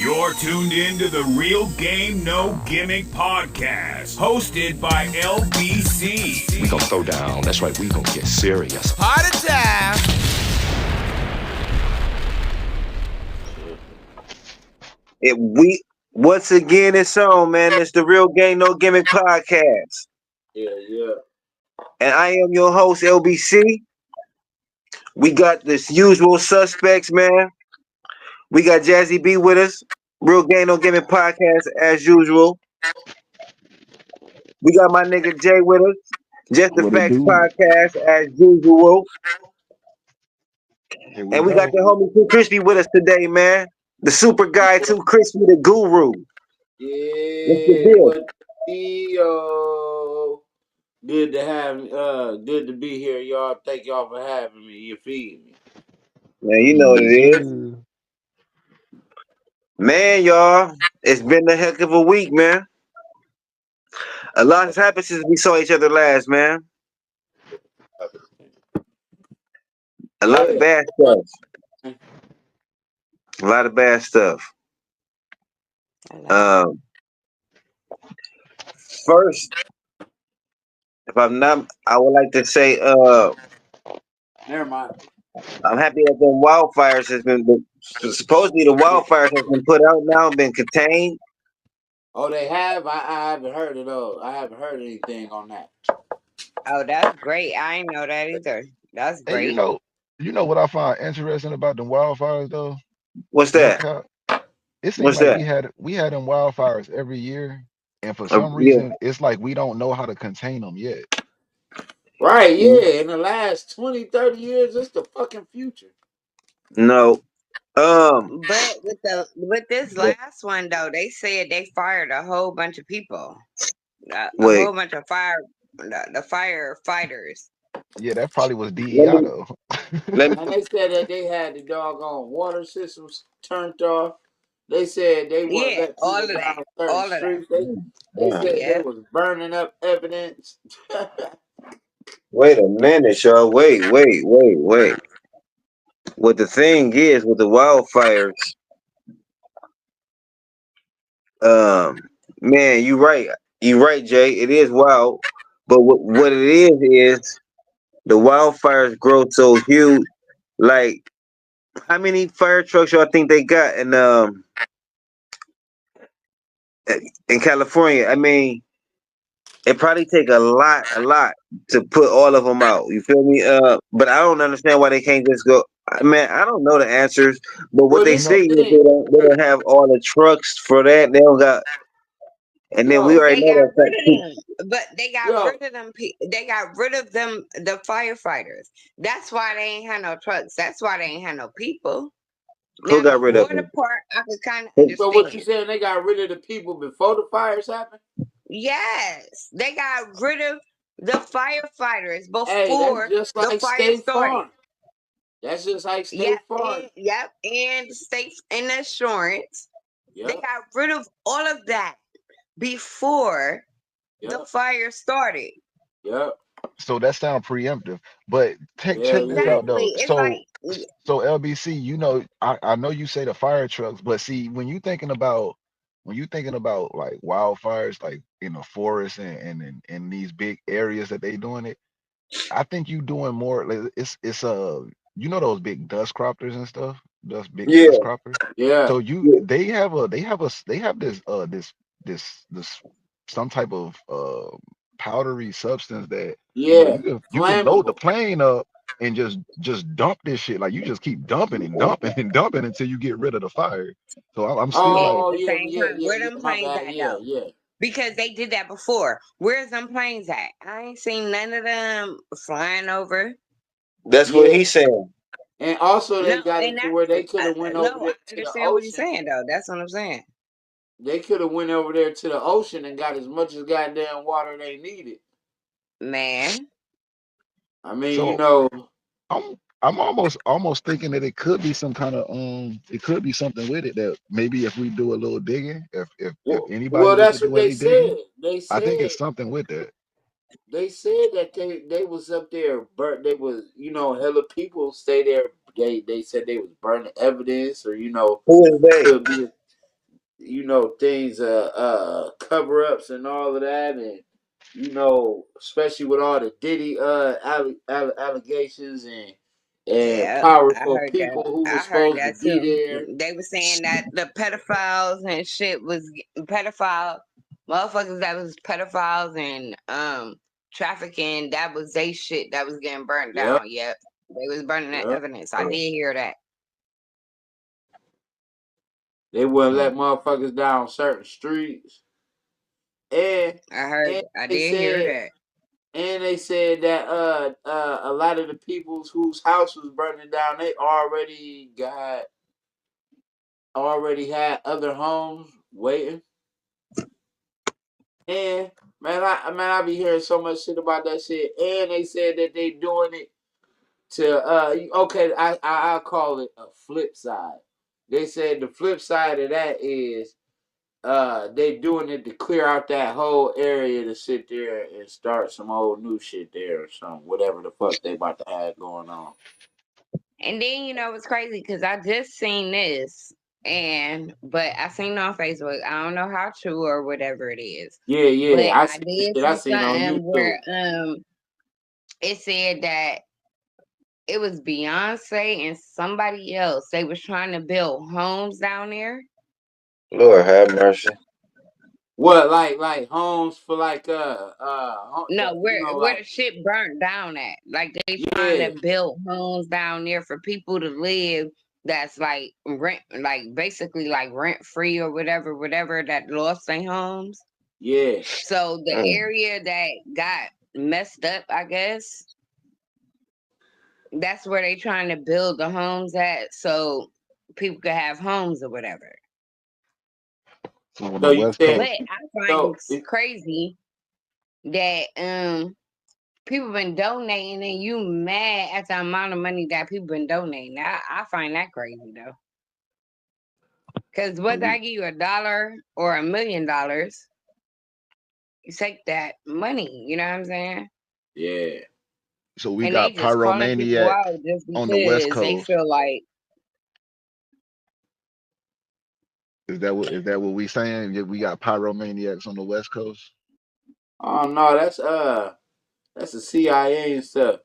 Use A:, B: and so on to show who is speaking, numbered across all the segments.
A: You're tuned in to the Real Game No Gimmick podcast, hosted by LBC.
B: We gonna throw down. That's right. We gonna get serious.
C: Party time.
D: Once again, it's on, man. It's the Real Game No Gimmick podcast.
E: Yeah.
D: And I am your host, LBC. We got this usual suspects, man. We got Jazzy B with us. Real Game No Gimmick podcast as usual. We got my nigga Jay with us. Just the Facts podcast as usual. And we got the homie Too Crispy with us today, man. The super guy, Too Crispy, the guru.
E: Yeah. Good to have good to be here, y'all. Thank y'all for having me. You feed me.
D: Man, you know what it is. Man, y'all, it's been a heck of a week, man. A lot has happened since we saw each other last, man. A lot of bad stuff. A lot of bad stuff. First, if I'm not, I would like to say,
E: Never mind.
D: I'm happy that the wildfires has been supposedly the wildfires has been put out now, been contained.
E: Oh, they have? I haven't heard it though. I haven't heard anything on that.
F: Oh, that's great. I didn't know that either. That's great.
G: And you know what I find interesting about the wildfires though?
D: What's that?
G: It seems like we had them wildfires every year, and for some reason it's like we don't know how to contain them yet.
E: Right, yeah. In the last 20, 30 years, it's the fucking future.
D: No.
F: But with this last one though, they said they fired a whole bunch of people. A whole bunch of the firefighters.
G: Yeah, that probably was DEI though.
E: And they said that they had the doggone water systems turned off. They said they weren't
F: all of that. All of that.
E: They said they was burning up evidence.
D: Wait a minute, y'all. Wait. What the thing is with the wildfires, man, you're right, Jay. It is wild, but what it is the wildfires grow so huge. Like, how many fire trucks y'all think they got in California? I mean, it probably take a lot to put all of them out. You feel me? But I don't understand why they can't just go. Man, I don't know the answers, but what they say is they don't have all the trucks for that. They don't got, and then we already know that.
F: But they got rid of them. They got rid of them, the firefighters. That's why they ain't had no trucks. That's why they ain't had no people.
D: Who got rid of them?
F: Part, I could kind of understand.
E: So what you saying? They got rid of the people before the fires happened?
F: Yes, they got rid of the firefighters before
E: that's just like
F: the fire started.
E: That's just like State Farm.
F: And state and insurance. Yep. They got rid of all of that before the fire started.
E: Yep.
G: So that sounds preemptive, but check this out though. So LBC, you know, I know you say the fire trucks, but see, when you thinking about like wildfires, like in the forest and in these big areas that they doing it, I think you doing more. Like it's you know those big dust croppers and stuff, dust croppers.
E: Yeah.
G: So they have this some type of powdery substance that you can load the plane up and just dump this shit. Like you just keep dumping until you get rid of the fire. So I'm still
F: where them planes at though? Yeah. Because they did that before. Where's them planes at? I ain't seen none of them flying over.
D: That's what he's saying.
E: And also they got it to where they could have went over there to
F: I understand
E: the
F: what he's saying though. That's what I'm saying.
E: They could have went over there to the ocean and got as much as goddamn water they needed.
F: Man.
E: I mean, you know,
G: I'm almost thinking that it could be some kind of it could be something with it that maybe if we do a little digging, if anybody
E: that's what they said.
G: I think it's something with that.
E: They said that they was up there, they was, you know, hella people stay there. They said they was burning evidence, or you know,
D: who is they?
E: things cover ups and all of that, and especially with all the Diddy allegations and
F: Yeah, I
E: powerful
F: heard that.
E: people who
F: I
E: was
F: heard
E: supposed to
F: that
E: be
F: too.
E: there.
F: They were saying that the pedophiles and shit was pedophile motherfuckers that was pedophiles and trafficking. That was they shit that was getting burnt
E: Yep,
F: down. Yep, they was burning that
E: yep.
F: evidence. I did hear that.
E: They wouldn't
G: Hmm.
E: let motherfuckers down certain streets, and
F: I heard.
E: and
F: I
E: they
F: did hear
E: said
F: that.
E: and they said that a lot of the people whose house was burning down, they already had other homes waiting. And I be hearing so much shit about that shit. And they said that they doing it to okay, I'll call it a flip side. They said the flip side of that is they doing it to clear out that whole area to sit there and start some old new shit there or something, whatever the fuck they about to have going on.
F: And then it's crazy because I just seen this, but I seen it on Facebook. I don't know how true or whatever it is,
E: Yeah.
F: but
E: I
F: I
E: see the
F: did
E: shit I
F: see
E: seen on
F: something
E: YouTube.
F: where it said that it was Beyonce and somebody else. They was trying to build homes down there.
D: Lord have mercy.
E: What, like homes for like
F: No, where
E: like
F: the shit burnt down at. Like they trying
E: yeah,
F: to build homes down there for people to live. That's like rent, like basically like rent free or whatever that lost their homes.
E: yeah.
F: So the
D: Mm.
F: area that got messed up, I guess, that's where they trying to build the homes at, so people could have homes or whatever.
G: So on
E: So
G: the
E: you
G: West
E: said
F: But
G: Coast,
F: I find
E: so
F: it's crazy that people been donating and you mad at the amount of money that people been donating. I find that crazy though. Cause
G: so
F: whether I
G: we
F: give you $1 or $1,000,000, you take that money, you know what I'm saying?
E: yeah.
G: so we
F: And they
G: got
F: just calling people
G: pyromaniacs
F: out just
G: on the West
F: because they
G: Coast.
F: feel like
G: Is that what we saying? Yeah, we got pyromaniacs on the West Coast.
E: Oh no, that's the CIA and stuff.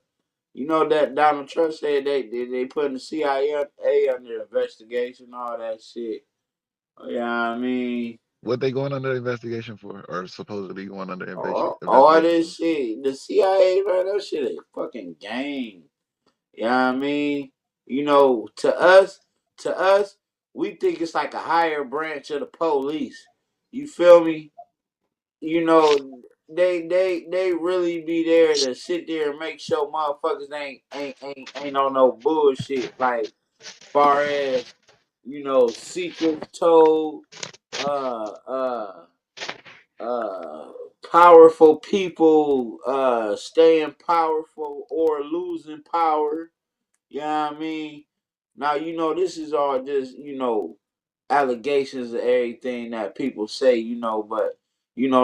E: You know that Donald Trump said they putting the CIA under investigation, all that shit. Yeah, I mean,
G: What they going under investigation for, or supposed to be going under
E: all
G: investigation
E: this
G: for?
E: shit, the CIA, man, that shit is fucking game. Yeah, I mean, to us, we think it's like a higher branch of the police. You feel me? They really be there to sit there and make sure motherfuckers ain't on no bullshit. Like far as secrets told, uh, uh, uh, powerful people staying powerful or losing power. You know what I mean? Now this is all just allegations of everything that people say, but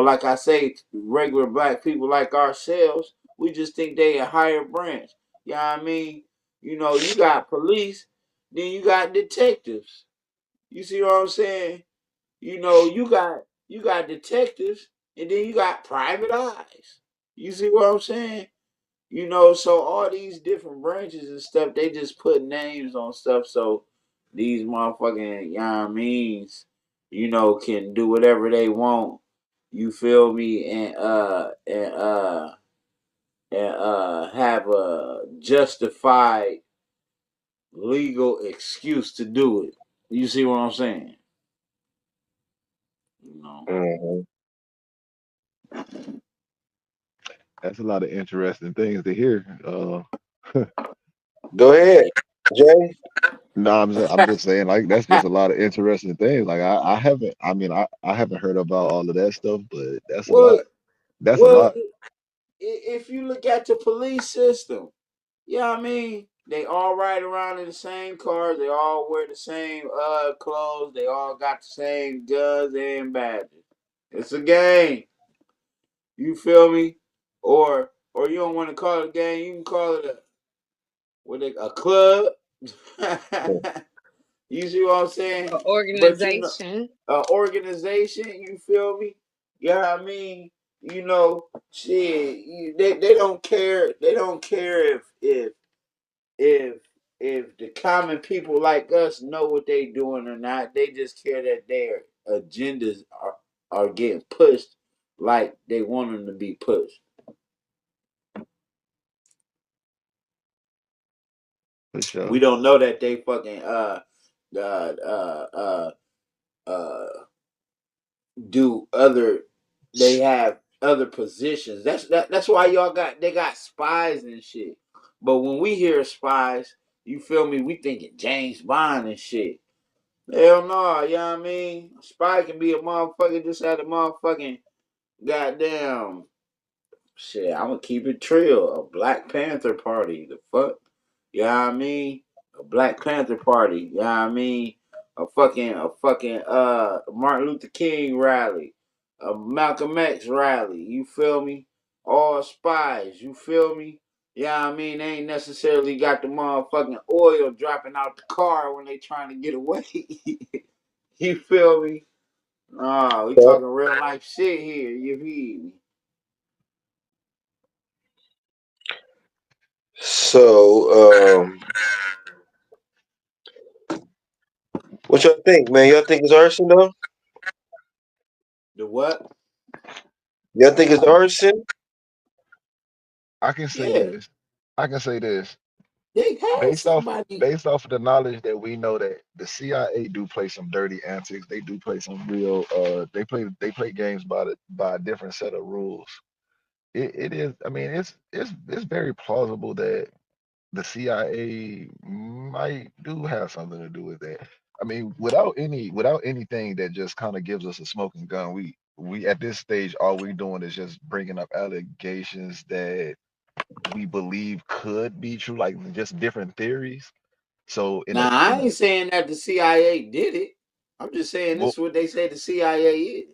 E: like I say, regular black people like ourselves, we just think they a higher branch. You know what I mean? You got police, then you got detectives. You see what I'm saying? You got detectives, and then you got private eyes. You see what I'm saying? So all these different branches and stuff, they just put names on stuff so these motherfucking, can do whatever they want. You feel me? And have a justified legal excuse to do it. You see what I'm saying? You know.
D: Mhm.
G: That's a lot of interesting things to hear.
D: Go ahead, Jay.
G: No, I'm just saying like that's just a lot of interesting things. Like I haven't I mean I haven't heard about all of that stuff, but that's a
E: well,
G: lot. That's a
E: well,
G: lot.
E: if you look at the police system, yeah, I mean, they all ride around in the same cars. They all wear the same clothes. They all got the same guns and badges. It's a game. You feel me? Or you don't want to call it a game. You can call it a club. You see what I'm saying? But you know,
F: Organization.
E: organization. You feel me? Yeah, I mean, you know, shit. They don't care. They don't care if if the common people like us know what they doing or not. They just care that their agendas are getting pushed like they want them to be pushed.
D: For sure.
E: We don't know that they fucking uh uh uh uh do other. They have other positions. That's why y'all got spies and shit. But when we hear spies, you feel me? We thinking James Bond and shit. Hell no, you know what I mean? A spy can be a motherfucker just had a motherfucking goddamn shit. I'm gonna keep it trill. A Black Panther party. The fuck? You know what I mean? A Black Panther party. You know what I mean? A fucking Martin Luther King rally. A Malcolm X rally. You feel me? All spies. You feel me? Yeah, I mean, they ain't necessarily got the motherfucking oil dropping out the car when they trying to get away. You feel me? Nah, we
D: Yep.
E: talking real life shit here. You feel me?
D: So, what y'all think, man? Y'all think it's arson though?
E: The what?
D: Y'all think it's arson?
G: I can say
E: Yeah,
G: this. I can say this.
E: they had
G: Based off
E: somebody.
G: based off of the knowledge that we know that the CIA do play some dirty antics. They do play some real they play games by a different set of rules. It is, I mean, it's very plausible that the CIA might do have something to do with that. I mean, without anything that just kind of gives us a smoking gun, we at this stage all we doing is just bringing up allegations that we believe could be true, like just different theories. So
E: Now I ain't saying that the CIA did it. I'm just saying this
G: well,
E: is what they say the CIA is.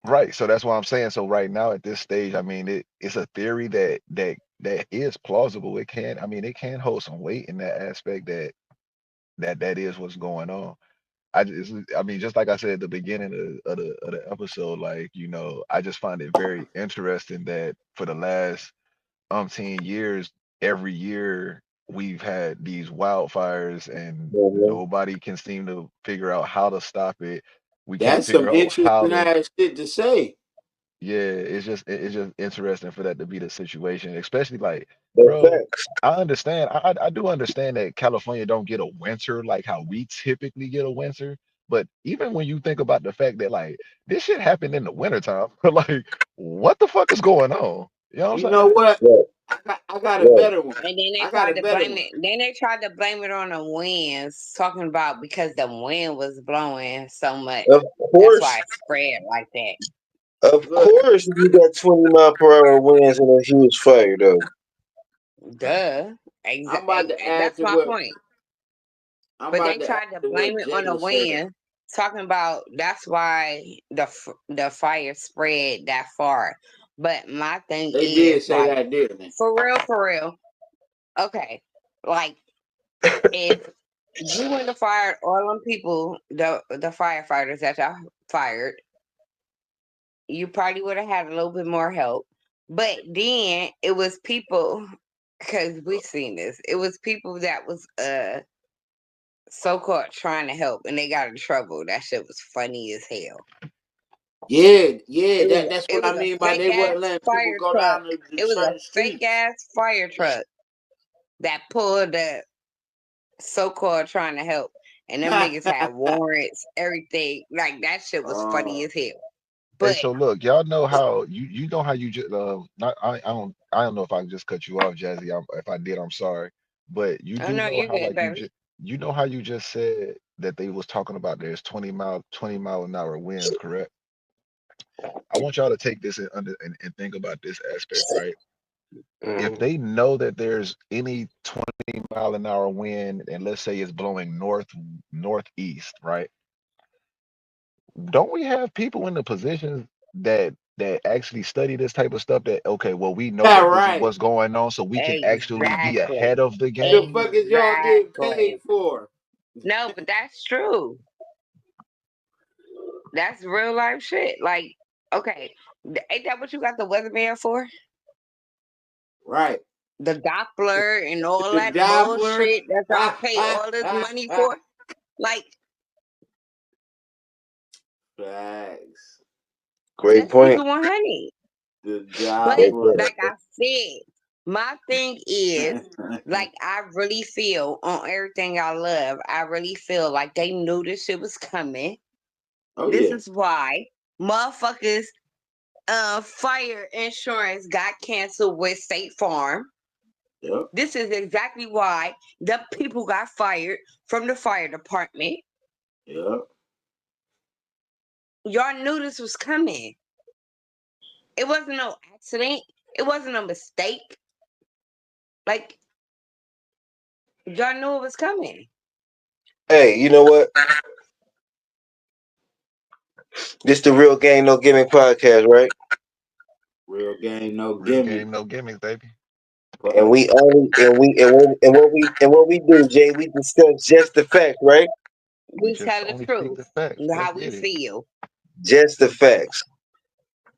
G: right. So that's what I'm saying. So right now at this stage, I mean, it's a theory that is plausible. It can, I mean, it can hold some weight in that aspect that is what's going on. I mean, just like I said at the beginning of the episode, like, I just find it very interesting that for the last umpteen years, every year we've had these wildfires and
D: Mhm.
G: nobody can seem to figure out how to stop it. We can't
E: That's some
G: figure out how
E: interesting
G: to,
E: ass shit to say.
G: yeah, it's just interesting for that to be the situation, especially like,
D: That's
G: bro,
D: facts.
G: I understand. I do understand that California don't get a winter like how we typically get a winter. But even when you think about the fact that like this shit happened in the wintertime, like what the fuck is going on? You know what
E: You
G: I'm
E: know
G: saying?
E: what?
D: Right,
E: I got a
D: right.
E: better one.
F: And then they
E: I got
F: tried
E: a
F: to
E: better
F: blame
E: one.
F: it. Then they tried to blame it on the winds, talking about because the wind was blowing so much.
D: Of
F: That's why
D: course,
F: it spread like that.
D: of
E: Look,
D: course, you got 20-mile-per-hour winds and a huge fire though.
F: Duh.
E: I'm about to add
F: That's
E: to
F: my
E: what
F: point.
E: I'm
F: But they
E: about to add
F: tried to
E: to
F: blame
E: what
F: it on
E: Jay
F: the
E: was saying.
F: wind, talking about that's why the fire spread that far. But my thing
E: They did
F: is
E: say
F: like,
E: that, didn't they?
F: for real. Okay, like if you wouldn't have fired all them people, the firefighters that y'all fired, you probably would have had a little bit more help. But then it was people, because we seen this. It was people that was so called trying to help, and they got in trouble. That shit was funny as hell.
E: Yeah, yeah.
F: It was
E: That's
F: it
E: what I
F: was a
E: mean by
F: fake
E: they
F: ass
E: wasn't letting people
F: fire
E: go
F: truck.
E: down to
F: It was a
E: certain
F: fake
E: streets.
F: ass fire truck that pulled the so called trying to help, and them niggas had warrants, everything. Like that shit was funny
E: Oh,
F: as hell.
G: Hey,
F: But
G: so look, y'all know how you know how you just not I don't know if I just cut you off, Jazzy. If I did, I'm sorry. But you
F: oh
G: do
F: no,
G: know
F: you're
G: how
F: good,
G: like
F: baby.
G: you know how you just said that they was talking about there's 20 mile an hour winds, correct? I want y'all to take this and think about this aspect, right? If
D: Mhm.
G: they know that there's any 20 mile an hour wind, and let's say it's blowing northeast, right? Don't we have people in the positions that actually study this type of stuff that okay, well, we know
E: yeah,
G: that this is
E: right.
G: what's going on, so we can actually be
F: Exactly.
G: ahead of the
E: The
G: game?
E: fuck is y'all getting paid
F: Exactly.
E: for?
F: No, but that's true. That's real life shit. Like, okay, ain't that what you got the weatherman for?
E: Right.
F: The Doppler and all
E: The
F: that
E: Doppler.
F: bullshit that y'all pay all this money for? Like,
E: Facts.
D: Great
F: let's keep
D: point.
F: it 100.
E: The
F: But
D: Great point.
E: Doppler.
F: like I said, my thing is, like, I really feel on everything I love, I really feel like they knew this shit was coming.
E: Oh
F: This
E: yeah.
F: is why motherfuckers fire insurance got canceled with State Farm.
E: Yep.
F: This is exactly why the people got fired from the fire department.
E: Yep.
F: Y'all knew this was coming. It wasn't no accident. It wasn't a mistake. Like, y'all knew it was coming.
D: Hey, you know what? This the Real Game No Gimmick podcast, right?
E: Real game, no
G: Real
E: gimmick.
G: game, no gimmicks, baby.
D: And
E: But
D: we only and what we do, Jay, we discuss just the facts, right?
G: We
F: We
G: just
F: tell the
G: only speak
F: truth,
G: the facts. Let's
F: how we
G: get it.
F: feel.
D: Just the facts.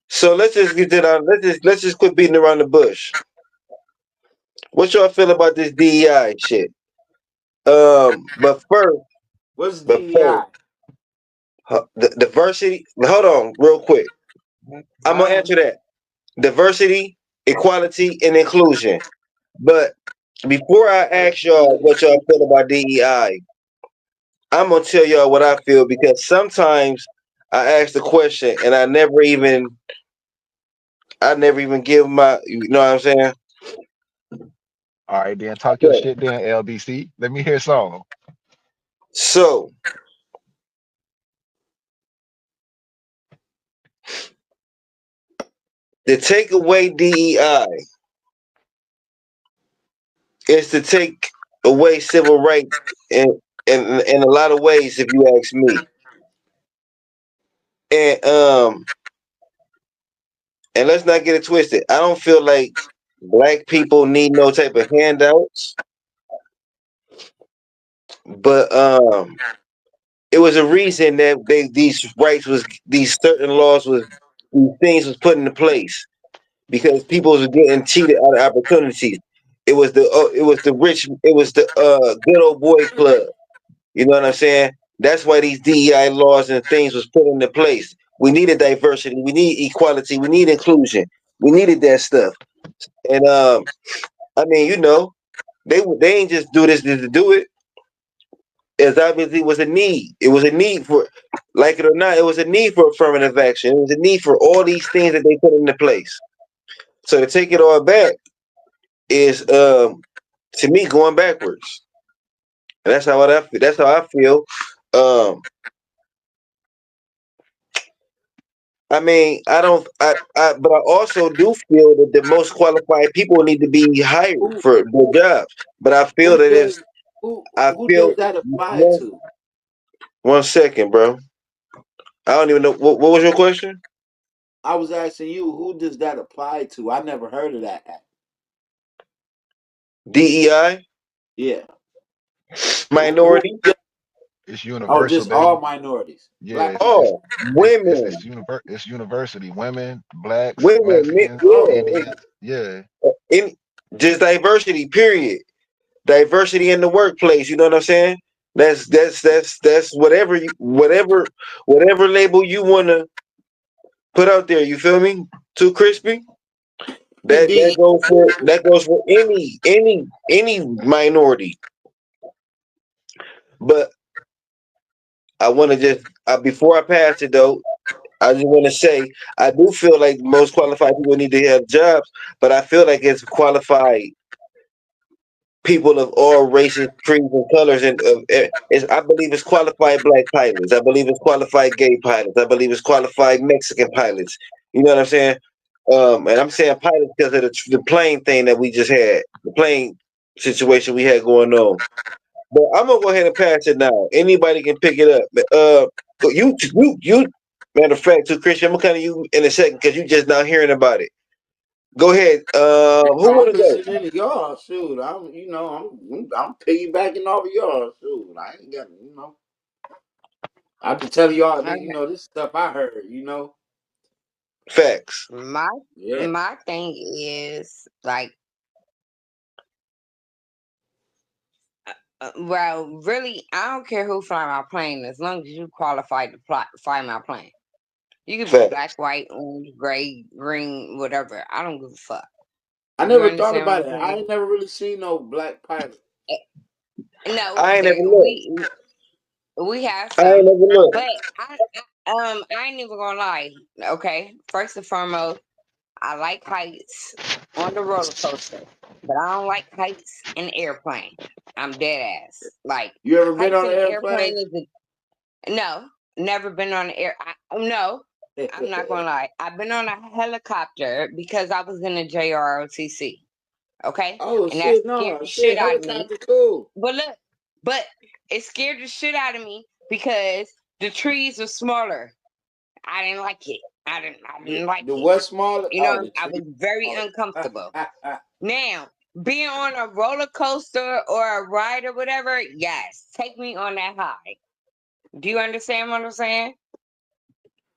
D: So let's just get to that. Let's just quit beating around the bush. What y'all feel about this DEI shit? But first,
E: what's
D: but first,
E: DEI?
D: the diversity. Hold on, real quick. I'm gonna
E: Huh?
D: answer that. Diversity, equality, and inclusion. But before I ask y'all what y'all feel about DEI, I'm gonna tell y'all what I feel because sometimes I ask the question and I never even give my, you know what I'm saying?
G: All right, then talk your
D: So,
G: shit then, LBC. Let me hear some.
D: so to take away DEI is to take away civil rights in a lot of ways, if you ask me. And and let's not get it twisted. I don't feel like black people need no type of handouts, but it was a reason that these certain laws these things was put into place because people was getting cheated out of opportunities. It was the good old boy club. You know what I'm saying? That's why these DEI laws and things was put into place. We needed diversity. We need equality. We need inclusion. We needed that stuff. And I mean, they ain't just do this just to do it. It obviously was a need. It was a need for, like it or not, it was a need for affirmative action. It was a need for all these things that they put into place. So to take it all back is, to me, going backwards. And that's how I feel. Um, I mean, I don't, but I also do feel that the most qualified people need to be hired
E: Who
D: for their jobs. But I feel
E: who
D: that
E: does
D: it's,
E: who
D: I
E: who
D: feel,
E: does that apply
D: one,
E: to?
D: 1 second, bro. I don't even know what was your question.
E: I was asking you, who does that apply to? I never heard of that act.
D: DEI,
E: Yeah.
D: minority.
G: It's
E: Oh,
G: universal,
E: just all
G: baby.
E: minorities.
G: Yeah,
E: Black
G: it's
D: Oh,
E: minorities.
D: women,
G: it's university. Women, blacks,
D: women,
G: Mexicans,
E: Oh.
D: yeah,
G: Indians. Yeah.
D: in just diversity. Period. Diversity in the workplace. You know what I'm saying? That's whatever label you wanna put out there. You feel me? Too crispy. That
E: D
D: that goes for any minority. But I want to just before I pass it though, I just want to say I do feel like most qualified people need to have jobs, but I feel like it's qualified people of all races, creeds, and colors, and I believe it's qualified black pilots. I believe it's qualified gay pilots. I believe it's qualified Mexican pilots. You know what I'm saying? And I'm saying pilots because of the plane thing that we just had, the plane situation we had going on. But I'm gonna go ahead and pass it now. Anybody can pick it up. You. Matter of fact, too, Christian, I'm gonna come to you in a second because you just now hearing about it. Go ahead. Who
E: I'm
D: want to go?
E: listening to y'all. Shoot, I'm piggybacking off of y'all. Shoot, I ain't got I can tell y'all that
F: Okay.
E: this stuff I heard.
D: Facts.
F: My
E: Yeah.
F: my thing is like, well, really, I don't care who fly my plane as long as you qualified to fly my plane. You could be black,
D: Facts.
F: white, orange, gray, green, whatever. I don't give a fuck.
E: I
F: You
E: never thought
F: understand what
E: about
F: I'm
E: it. I
F: saying?
E: ain't never really seen no black pilot.
F: No,
D: I ain't
F: there
D: never looked.
F: we have
D: I ain't
F: some,
D: never looked.
F: but I ain't even gonna lie. Okay, first and foremost, I like heights on the roller coaster, but I don't like heights in the airplane. I'm dead ass. Like
E: You ever been
F: heights
E: on
F: in
E: an
F: the
E: airplane?
F: airplane is no, never been on the air. No, I'm not gonna lie. I've been on a helicopter because I was in a JROTC. Okay,
E: Oh
F: and that
E: shit,
F: scared
E: no,
F: the shit
E: shit,
F: out of me.
E: helicopter cool.
F: But look, but it scared the shit out of me because the trees were smaller. I didn't like it. I didn't like
E: The
F: it.
E: what smaller?
F: You
E: Oh,
F: know,
E: the
F: I
E: tree
F: was very
E: smaller.
F: uncomfortable. Now, being on a roller coaster or a ride or whatever, yes, take me on that high. Do you understand what I'm saying?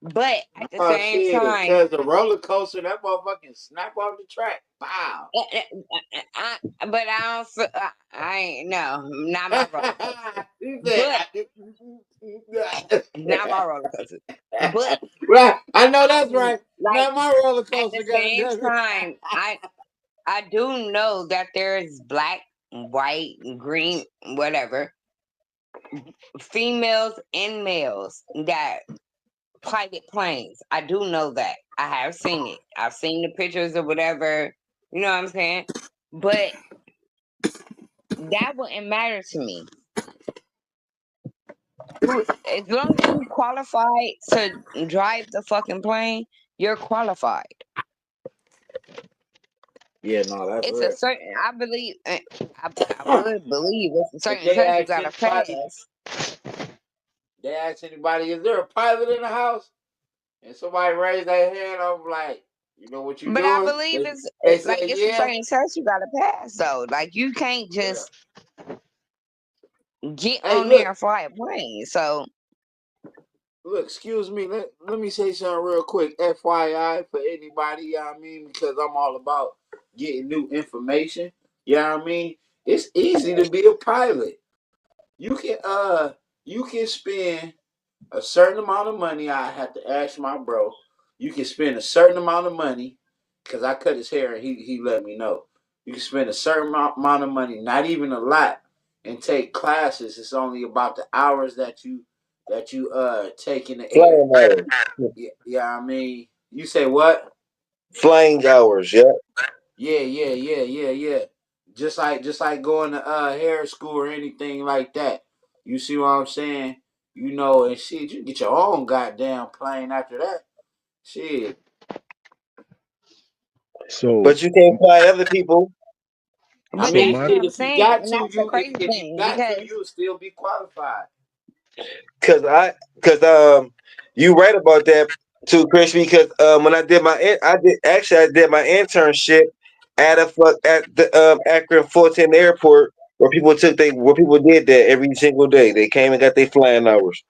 F: But at the
E: Oh
F: same
E: shit,
F: time,
E: cause the roller coaster, that motherfucking snap off the track. Pow.
F: but I don't. I ain't no, not my roller coaster.
E: He said,
F: But not my roller coaster. But
E: right, I know that's right.
F: like
E: Not my roller
F: at the
E: coaster,
F: same
E: goddamn it.
F: time, I do know that there's black, white, green, whatever, females and males that pilot planes. I do know that. I have seen it. I've seen the pictures or whatever. You know what I'm saying? But that wouldn't matter to me. As long as you qualified to drive the fucking plane, you're qualified.
E: Yeah, no, that's
F: It's a
E: real.
F: certain. I believe. I would believe it's a
E: If
F: certain
E: they
F: test you
E: ask
F: gotta
E: anybody,
F: pass.
E: they ask anybody, is there a pilot in the house? And somebody raised their hand, I'm like, you know what you
F: But I
E: doing?
F: believe
E: They
F: like
E: say,
F: it's a
E: yeah,
F: certain test you gotta pass though. Like you can't
E: yeah.
F: just get
E: Hey,
F: on there
E: look,
F: and fly a plane. So
E: excuse me. Let me say something real quick. FYI for anybody, you know what I mean? Because I'm all about getting new information. You know what I mean? It's easy to be a pilot. You can you can spend a certain amount of money. I have to ask my bro. You can spend a certain amount of money because I cut his hair and he let me know. You can spend a certain amount of money, not even a lot, and take classes. It's only about the hours that you take in the air.
D: Flying hours.
E: Yeah, yeah. I mean, you say what?
D: Flying hours. Yeah.
E: Yeah, yeah, yeah, yeah, yeah. Just like going to hair school or anything like that. You see what I'm saying? And shit, you get your own goddamn plane after that. Shit.
G: So,
D: But you can't fly other people
E: I
F: but
G: so
E: mean,
F: that's
G: my
F: what
E: shit,
F: I'm
E: if you
F: saying.
E: got
F: And
E: to,
F: that's the
E: you
F: crazy
E: if you
F: thing
E: got to,
F: because
E: you'll still be qualified.
D: because you right about that too, Chris. Because when I did my internship at the Akron Fulton Airport where people did that every single day. They came and got their flying hours.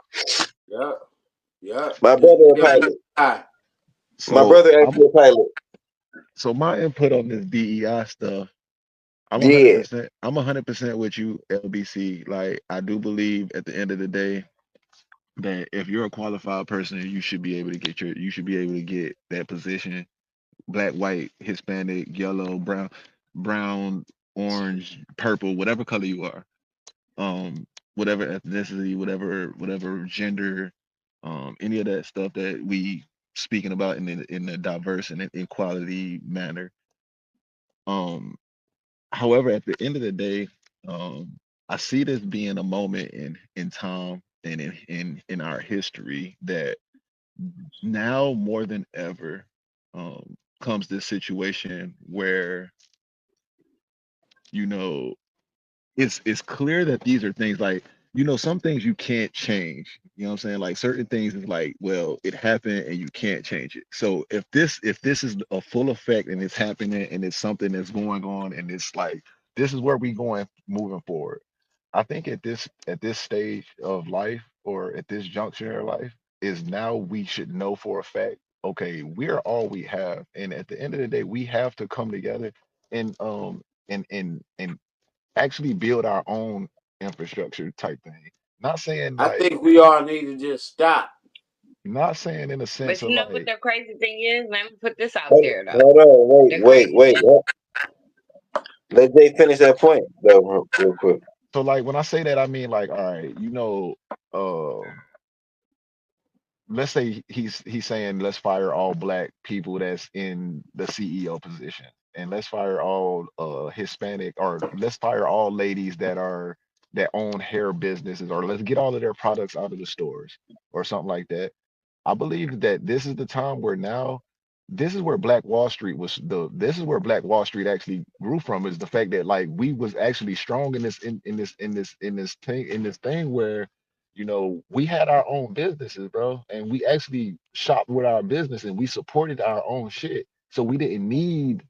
E: Yeah, yeah.
D: My
E: Just
D: brother a
E: be on the
D: pilot.
E: high.
D: My
G: so
D: brother
G: I'm
D: actually a pilot.
G: so my input on this DEI stuff. I'm a hundred
D: Yeah.
G: percent. I'm 100% with you, LBC. Like I do believe at the end of the day that if you're a qualified person, you should be able to get that position. Black, white, Hispanic, yellow, brown, orange, purple, whatever color you are, whatever ethnicity, whatever gender, any of that stuff that we speaking about in a diverse and an equality manner. Um, However, at the end of the day, I see this being a moment in time and in our history that now more than ever comes this situation where you know it's clear that these are things like some things you can't change. You know what I'm saying? Like certain things is like, well, it happened and you can't change it. So if this is a full effect and it's happening and it's something that's going on and it's like this is where we going moving forward. I think at this stage of life or at this juncture of life is now we should know for a fact, okay, we're all we have. And at the end of the day, we have to come together and and actually build our own infrastructure type thing. Not saying
E: I
G: like,
E: think we all need to just stop.
G: not saying in a
F: But
G: sense
F: you
G: of
F: know what
G: like,
F: the crazy thing is? Let me put this out
D: Hold,
F: there though.
D: hold on,
F: The
D: wait,
F: crazy
D: wait,
F: thing.
D: wait. Let Jay finish that point though, real quick.
G: so like when I say that, I mean like, all right, uh, let's say he's saying let's fire all black people that's in the CEO position, and let's fire all Hispanic, or let's fire all ladies that own hair businesses, or let's get all of their products out of the stores or something like that. I believe that this is the time where now this is where Black Wall Street was this is where Black Wall Street actually grew from, is the fact that like we was actually strong in this thing where we had our own businesses, bro, and we actually shopped with our business and we supported our own shit. So we didn't need,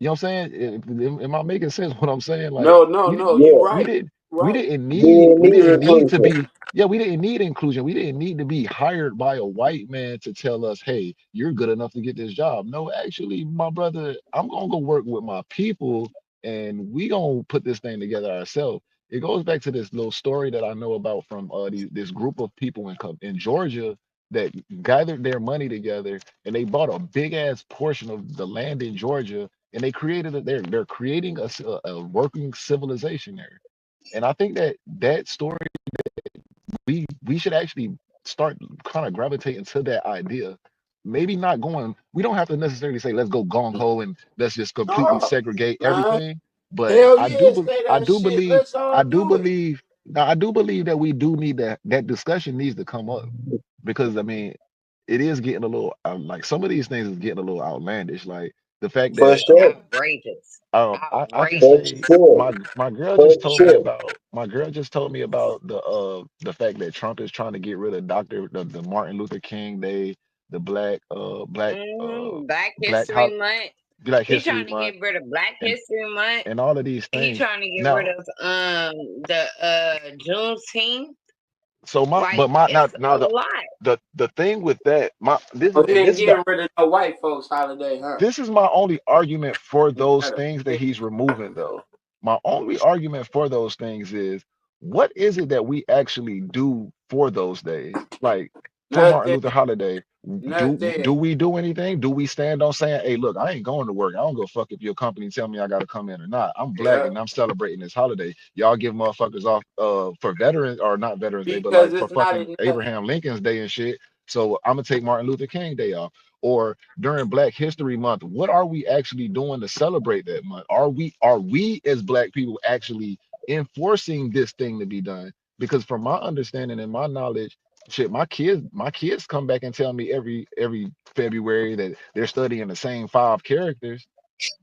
G: you know what I'm saying? Am I making sense what I'm saying? Like
E: No, no,
G: we
E: no. You
D: Yeah,
G: we
E: right.
G: did we
E: Right.
G: didn't
D: we
G: need
D: didn't
G: we
D: need
G: didn't need to
D: inclusion.
G: be, yeah, we didn't need inclusion. We didn't need to be hired by a white man to tell us, hey, you're good enough to get this job. No, actually, my brother, I'm gonna go work with my people and we gonna put this thing together ourselves. It goes back to this little story that I know about from this group of people in Georgia that gathered their money together and they bought a big ass portion of the land in Georgia, and they created they're creating a working civilization there. And I think that story, we should actually start kind of gravitating to that idea. Maybe not going, we don't have to necessarily say let's go gung ho and let's just completely
E: No,
G: segregate
E: man.
G: everything. But
E: Hell
G: I do
E: yeah,
G: be-
E: say
G: I
E: that
G: do
E: shit.
G: believe
E: Let's all
G: I do
E: do it.
G: believe now I do believe that we do need that discussion needs to come up, because I mean it is getting a little like some of these things is getting a little outlandish. Like the fact
D: For
G: that
D: sure.
F: Outrageous.
G: I can
D: For
F: Outrageous.
G: say
D: sure.
G: my girl
D: For
G: just told me
D: sure.
G: about the fact that Trump is trying to get rid of the Martin Luther King Day, the
F: Black
G: Black Hol-
F: History Month.
G: Black
F: He
G: History
F: trying to
G: Month,
F: get rid of Black
G: and
F: History Month.
G: all of these
F: He
G: things.
F: trying to get rid
G: Now,
F: of the Juneteenth.
G: so
F: Like
G: now
F: it's a lot.
G: the thing with that, my this
E: Oh,
G: is
E: he
G: and
E: ain't
G: this is the
E: getting rid of no white folks holiday, huh?
G: this is my only argument for
E: He
G: those
E: got a
G: things that
E: big
G: he's removing, though. My only argument for those things is, what is it that we actually do for those days? Like for Martin
E: nothing,
G: Luther holiday, do
E: nothing.
G: we do anything? Do we stand on saying, hey, look, I ain't going to work. I don't go fuck if your company tell me I gotta come in or not. I'm black
E: Yeah,
G: and I'm celebrating this holiday. Y'all give motherfuckers off for veterans, or not Veterans Day, but
E: because
G: like for
E: it's not
G: fucking
E: enough.
G: Abraham Lincoln's Day and shit. So I'm gonna take Martin Luther King Day off. Or during Black History Month, what are we actually doing to celebrate that month? Are we as black people actually enforcing this thing to be done? Because from my understanding and my knowledge, shit, my kids come back and tell me every February that they're studying the same five characters.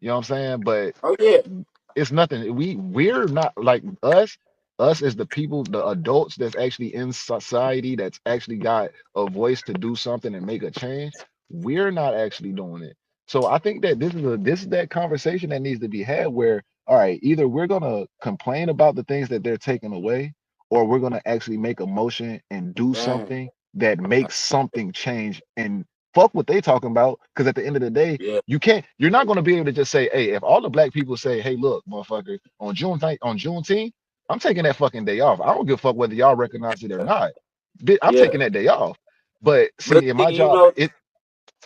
G: You know what I'm saying? But
E: Oh yeah,
G: it's nothing. We're not like us as the people, the adults that's actually in society, that's actually got a voice to do something and make a change. We're not actually doing it. So I think that this is that conversation that needs to be had where, all right, either we're gonna complain about the things that they're taking away, or we're gonna actually make a motion and do
E: man.
G: something that makes something change, and fuck what they talking about. Because at the end of the day,
E: Yeah,
G: you're not going to be able to just say, hey, if all the black people say, hey, look, motherfucker, on Juneteenth, I'm taking that fucking day off. I don't give a fuck whether y'all recognize it or not. I'm
E: yeah.
G: taking that day off. But
E: But
G: see, in
E: see,
G: my
E: you
G: job,
E: know,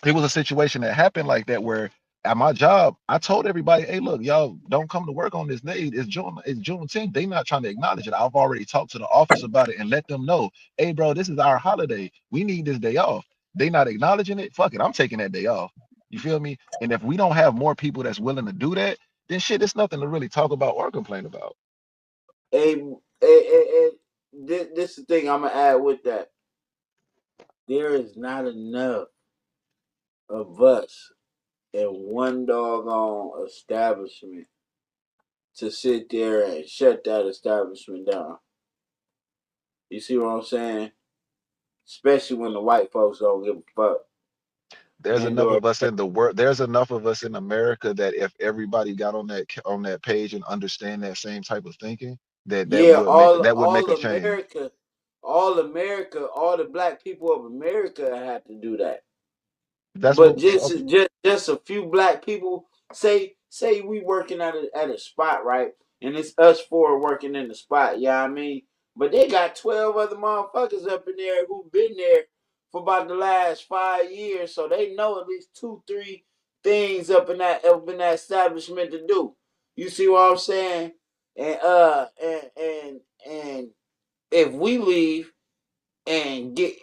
G: it was a situation that happened like that where at my job, I told everybody, hey, look, y'all don't come to work on this day. It's Juneteenth. They not trying to acknowledge it. I've already talked to the office about it and let them know, hey, bro, this is our holiday. We need this day off. They not acknowledging it. Fuck it. I'm taking that day off. You feel me? And if we don't have more people that's willing to do that, then shit, it's nothing to really talk about or complain about.
E: this is the thing I'm gonna add with that. There is not enough of us in one doggone establishment to sit there and shut that establishment down. You see what I'm saying? Especially when the white folks don't give a fuck.
G: There's enough of us in the world. There's enough of us in America that if everybody got on that page and understand that same type of thinking,
E: Yeah,
G: that would make a change.
E: All America, all the black people of America have to do that.
G: That's
E: But
G: what.
E: just a few black people say we working at a spot, right? And it's us four working in the spot, yeah, I mean. But they got 12 other motherfuckers up in there who've been there for about the last 5 years, so they know at least 2, 3 things up in that establishment to do. You see what I'm saying? And if we leave and get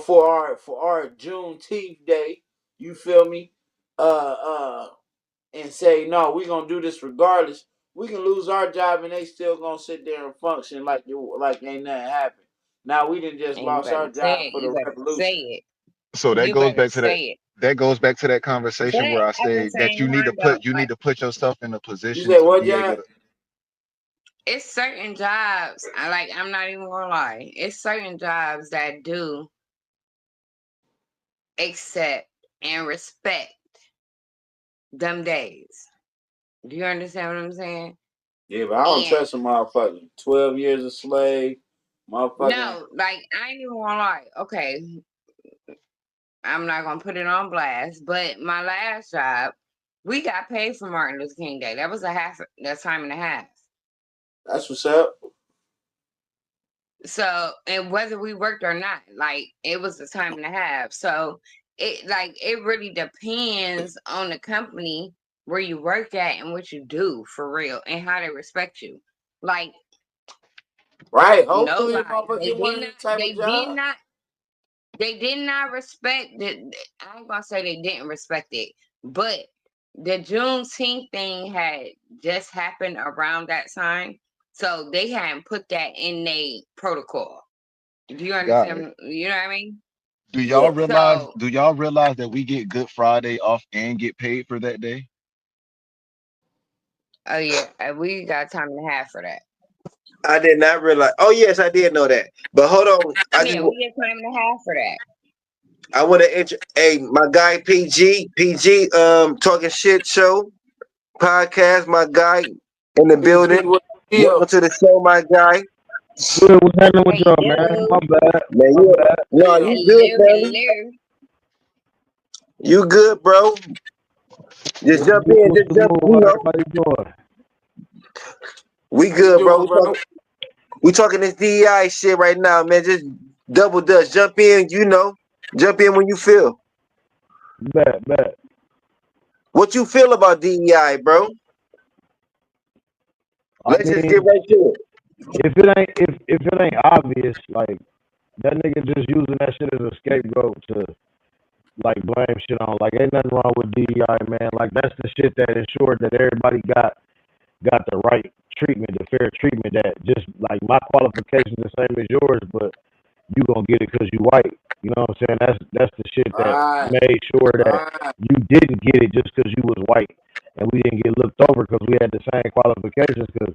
E: for our Juneteenth day, you feel me? And say no, we gonna do this regardless. We can lose our job and they still gonna sit there and function like ain't nothing happened. Now we didn't just
F: And you
E: lost our
F: better say
E: job
F: it.
E: for
F: You
E: the
F: better say
E: revolution.
F: it.
G: So that
F: You
G: goes
F: better
G: back to that.
F: say it.
G: That goes back to that
F: But
G: conversation where I
F: at the
G: say that
F: same time, though,
G: you need
F: like
G: to put yourself in a
E: You
G: position
E: said
G: to
E: what,
G: be able
E: Jack?
G: to.
F: it's certain jobs. I'm not even gonna lie. It's certain jobs that do accept and respect them days. Do you understand what I'm saying?
E: Yeah, but I don't
F: And
E: trust a motherfucker. 12 years a slave, motherfucking.
F: no, like I ain't even gonna lie. Okay, I'm not gonna put it on blast, but my last job, we got paid for Martin Luther King Day. That was that time and a half.
E: That's what's up.
F: So, and whether we worked or not, like it was a time and a half. So it really depends on the company where you work at and what you do for real and how they respect you. Like,
E: Right.
F: no
E: Hopefully,
F: lie,
E: motherfucker get one of these type of jobs.
F: they did not respect it. I ain't gonna say they didn't respect it, but the Juneteenth thing had just happened around that time. So they hadn't put that in their protocol. Do you
G: Got it.
F: understand? You know what I mean?
E: Yeah.
F: So,
G: Do y'all realize that we get Good Friday off and get paid for that day?
F: oh yeah, we got time and a half for that.
D: I did not realize. Oh yes, I did know that. But hold on,
F: Yeah, we get time and a half for that.
D: I want to hey, my guy PG talking shit show podcast. My guy in the
E: PG,
D: building.
E: what the
D: Welcome
E: deal?
D: to the show, my guy.
C: Good, what's happening with y'all, man?
F: Hello,
C: My bad.
D: Man,
C: My
D: you
C: bad.
D: no, you good,
F: hello,
D: family.
F: hello.
D: You good, bro? Just
C: What's the
D: jump
C: move?
D: in,
C: What's
D: just
C: the
D: jump.
C: move?
D: You
C: How
D: know,
C: everybody doing?
D: we
E: How you
D: good, bro.
E: doing, bro?
D: We talking this DEI shit right now, man. Just double dutch, jump in. You know, jump in when you feel.
C: Bet.
D: What you feel about DEI, bro?
C: I
D: Let's just get
C: mean,
D: right to it.
C: if it ain't obvious, like that nigga just using that shit as a scapegoat to like blame shit on. Like ain't nothing wrong with DEI, man. Like that's the shit that ensured that everybody got the right treatment, the fair treatment. That just like my qualifications the same as yours, but you gonna get it because you white. You know what I'm saying? That's the shit that
E: Right.
C: made sure that
E: Right.
C: you didn't get it just because you was white, and we didn't get looked over because we had the same qualifications. Because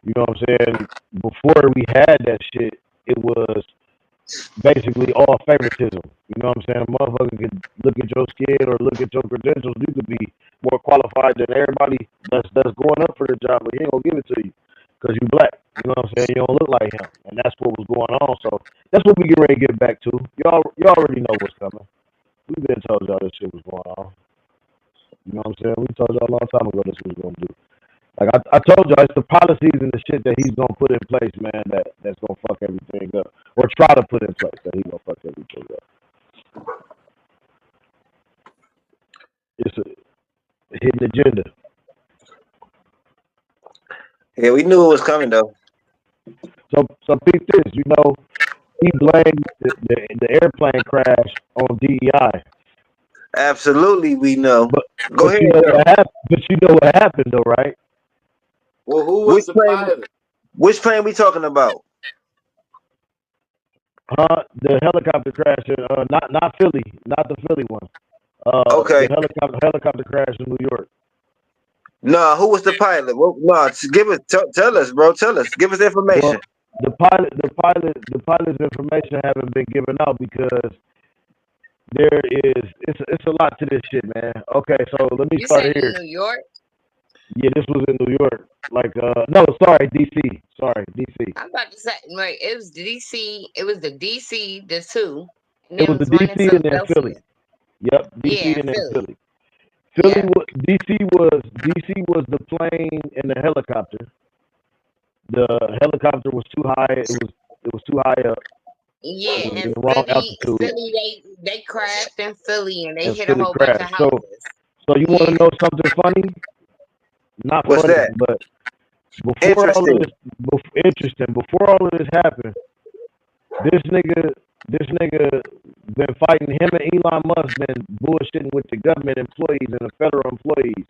C: you know what I'm saying? Before we had that shit, it was basically all favoritism. You know what I'm saying? A motherfucker could look at your skin or look at your credentials. You could be more qualified than everybody that's going up for the job, but he ain't gonna give it to you because you black. You know what I'm saying? You don't look like him, and that's what was going on. So that's what we get ready to get back to. You already know what's coming. We've been told y'all this shit was going on. You know what I'm saying? We told y'all a long time ago this was gonna do. Like I told y'all, it's the policies and the shit that he's gonna put in place, man. That's gonna fuck everything up, or try to put in place that he's gonna fuck everything up. It's a hidden agenda.
D: Yeah, we knew it was coming though.
C: So peep this, you know, he blamed the airplane crash on DEI,
D: Absolutely, we know.
C: but
D: Go ahead
C: you know
D: though.
C: what happened. But you know what happened though, right?
E: Well, who
D: Which
E: was the
D: plane?
E: pilot?
D: Which plane we talking about?
C: The helicopter crash, not Philly, not the Philly one. The
D: Okay.
C: helicopter crash in New York.
D: No, who was the pilot? Well, no, give us, tell us, bro. Tell us. Give us
C: Well,
D: information.
C: the pilot's information haven't been given out because it's a lot to this shit, man. Okay, so let me
F: You
C: start
F: said in
C: here.
F: New York?
C: Yeah, this was in New York. Like, no, sorry, DC. Sorry, DC.
F: I'm about to say, like, it was DC. It was the DC, the two, and
C: It
F: there
C: was the
F: was one in
C: DC and then Philly.
F: Philadelphia.
C: Yep, DC
F: Yeah,
C: and then
F: Philly.
C: Philly.
F: Yep.
C: DC was the plane and the helicopter. The helicopter was too high. It was too high up.
F: Yeah,
C: It was in
F: and
C: the wrong altitude,
F: Philly, they crashed in Philly and they
C: and
F: hit a
C: Philly
F: whole bunch of
C: crashed.
F: houses.
C: So you want to
F: Yeah.
C: know something funny? Not
D: What's
C: funny,
D: that?
C: but before all of
D: Interesting.
C: this, interesting. Before all of this happened, this nigga, this nigga been fighting him and Elon Musk been bullshitting with the government employees and the federal employees.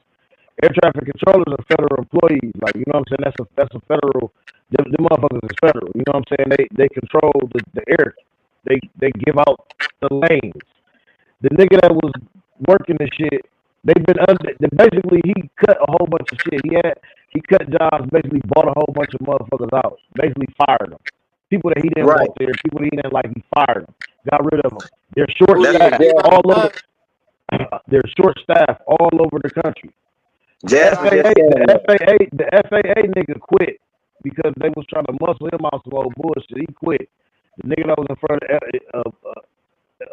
C: Air traffic controllers are federal employees. Like, you know what I'm saying? That's a federal. The motherfuckers is federal. You know what I'm saying? They control the air. They give out the lanes. The nigga that was working the shit, they've been under. Basically, he cut a whole bunch of shit. He cut jobs. Basically, bought a whole bunch of motherfuckers out. Basically, fired them. People that he didn't
D: Right.
C: want there. People that he didn't like. He fired them. Got rid of them. They're short
E: Who
D: That's
E: did?
D: what
C: staffed
D: Jazz,
C: all
E: Elon
C: over.
E: Musk?
C: They're short staffed all over the country. The
D: Jazz was
E: Elon.
D: just
C: FAA,
D: saying that.
C: the FAA nigga quit because they was trying to muscle him out some old bullshit. He quit. The nigga that was in front of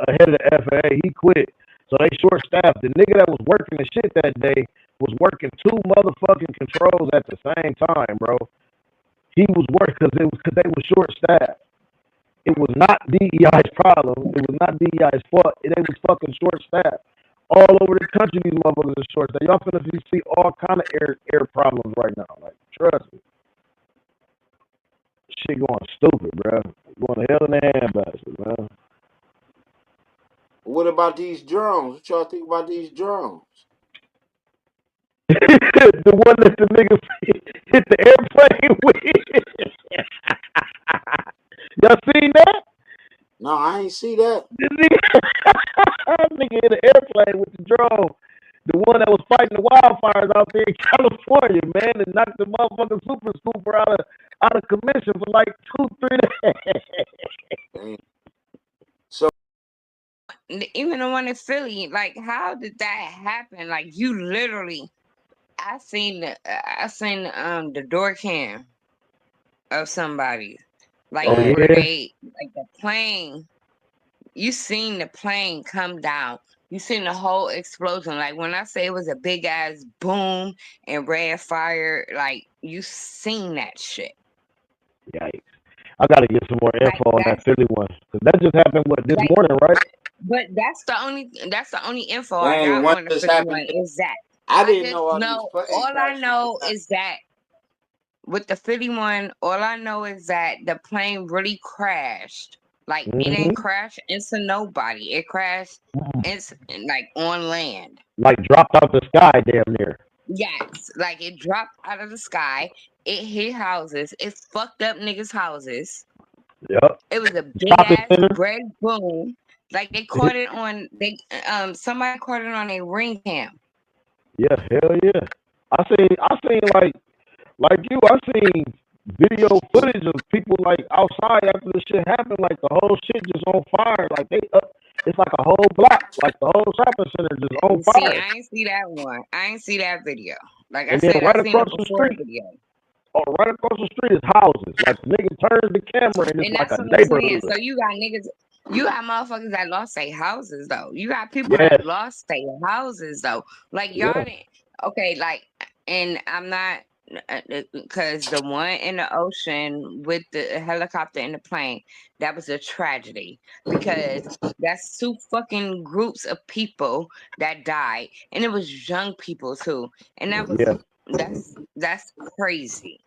C: ahead of the FAA, he quit. So they short staffed. The nigga that was working the shit that day was working two motherfucking controls at the same time, bro. He was working because they were short staffed. It was not DEI's problem. It was not DEI's fault. They was fucking short staffed. All over the country, these motherfuckers are short staffed. Y'all finna see all kind of air problems right now. Like, trust me. Shit going stupid, bro. Going to hell in the handbasket, man.
E: What about these drones? What y'all think about these drones?
C: The one that the nigga hit the airplane with. Y'all seen that?
E: No, I ain't see that.
C: The nigga hit an airplane with the drone. The one that was fighting the wildfires out there in California, man, and knocked the motherfucking super scooper out of commission for like 2-3 days.
E: So
F: Even the one in Philly, like, how did that happen? Like, you literally, I seen the door cam of somebody, like,
C: Oh
F: where
C: yeah,
F: like the plane. You seen the plane come down. You seen the whole explosion. Like, when I say it was a big ass boom and red fire, like, you seen that shit.
C: yikes! I gotta get some more
F: Like,
C: info on that Philly one because that just happened this
F: like,
C: morning, right?
F: but that's the only info I
E: dang,
F: got
E: when
F: on the
E: this
F: 51
E: happened,
F: is that
E: I
F: I
E: didn't
F: just
E: know all these
F: know
E: plane
F: all I
E: crashes was
F: know
E: happening.
F: is that with the 51, all I know is that the plane really crashed. Like, it didn't crash into nobody. It crashed like on land.
C: Like dropped out the sky, damn near.
F: Yes, like it dropped out of the sky. It hit houses. It fucked up niggas' houses.
C: Yep.
F: It was a big
C: Shopping
F: ass
C: center.
F: red boom. Like, they caught it on somebody caught it on a ring cam.
C: Yeah, hell yeah. I seen like you. I seen video footage of people like outside after the shit happened. Like the whole shit just on fire. Like they up. It's like a whole block. Like the whole shopping center just on
F: See,
C: fire.
F: I ain't see that one. I ain't see that video. Like I
C: And then
F: said, I
C: right
F: seen
C: across
F: it
C: the
F: before
C: street,
F: video.
C: right across the street is houses. Like the nigga turns the camera and it's
F: And
C: like
F: that's
C: a
F: what I'm saying.
C: neighborhood.
F: So you got niggas, you got motherfuckers that lost their houses though. You got people
C: Yes.
F: that lost their houses though. Like, y'all
C: Yeah.
F: didn't. Okay, like, and I'm not, because the one in the ocean with the helicopter and the plane, that was a tragedy because that's two fucking groups of people that died, and it was young people too, and
C: Yeah.
F: that's crazy.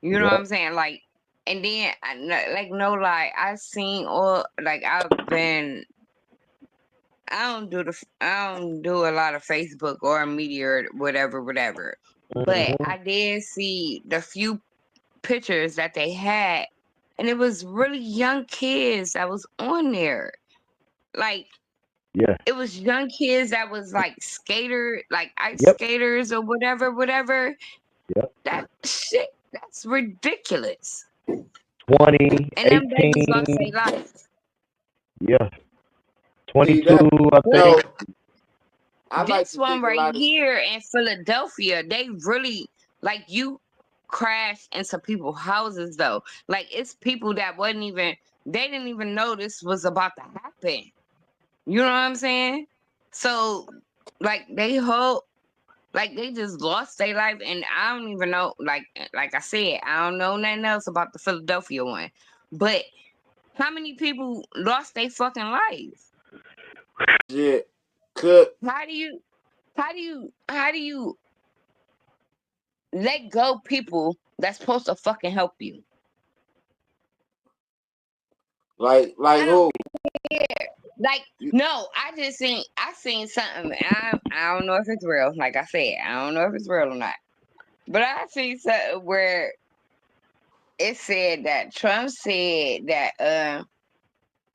F: You know what
C: Yeah.
F: I'm saying? Like, and then, like, no lie, I seen all, like, I don't do a lot of Facebook or media or whatever. But I did see the few pictures that they had, and it was really young kids that was on there. Like,
C: Yeah.
F: it was young kids that was like like ice
C: Yep.
F: skaters or whatever.
C: Yep.
F: That shit, that's ridiculous.
C: 20,
F: And them babies lost
C: 18,
F: their life.
C: yeah,
E: See
C: 22,
E: that?
C: I
E: No,
C: think.
E: I like
F: This
E: to
F: one
E: think a
F: right
E: lot of.
F: here in Philadelphia, they really like you crash into people's houses though. Like it's people that wasn't even they didn't even know this was about to happen. You know what I'm saying? So like they just lost their life, and I don't even know. Like I said, I don't know nothing else about the Philadelphia one. But how many people lost their fucking life?
E: Shit. Cook.
F: How do you let go people that's supposed to fucking help you?
E: Like
F: I don't
E: who?
F: care. Like, no, I seen something. I don't know if it's real. Like I said, I don't know if it's real or not. But I seen something where it said that Trump said that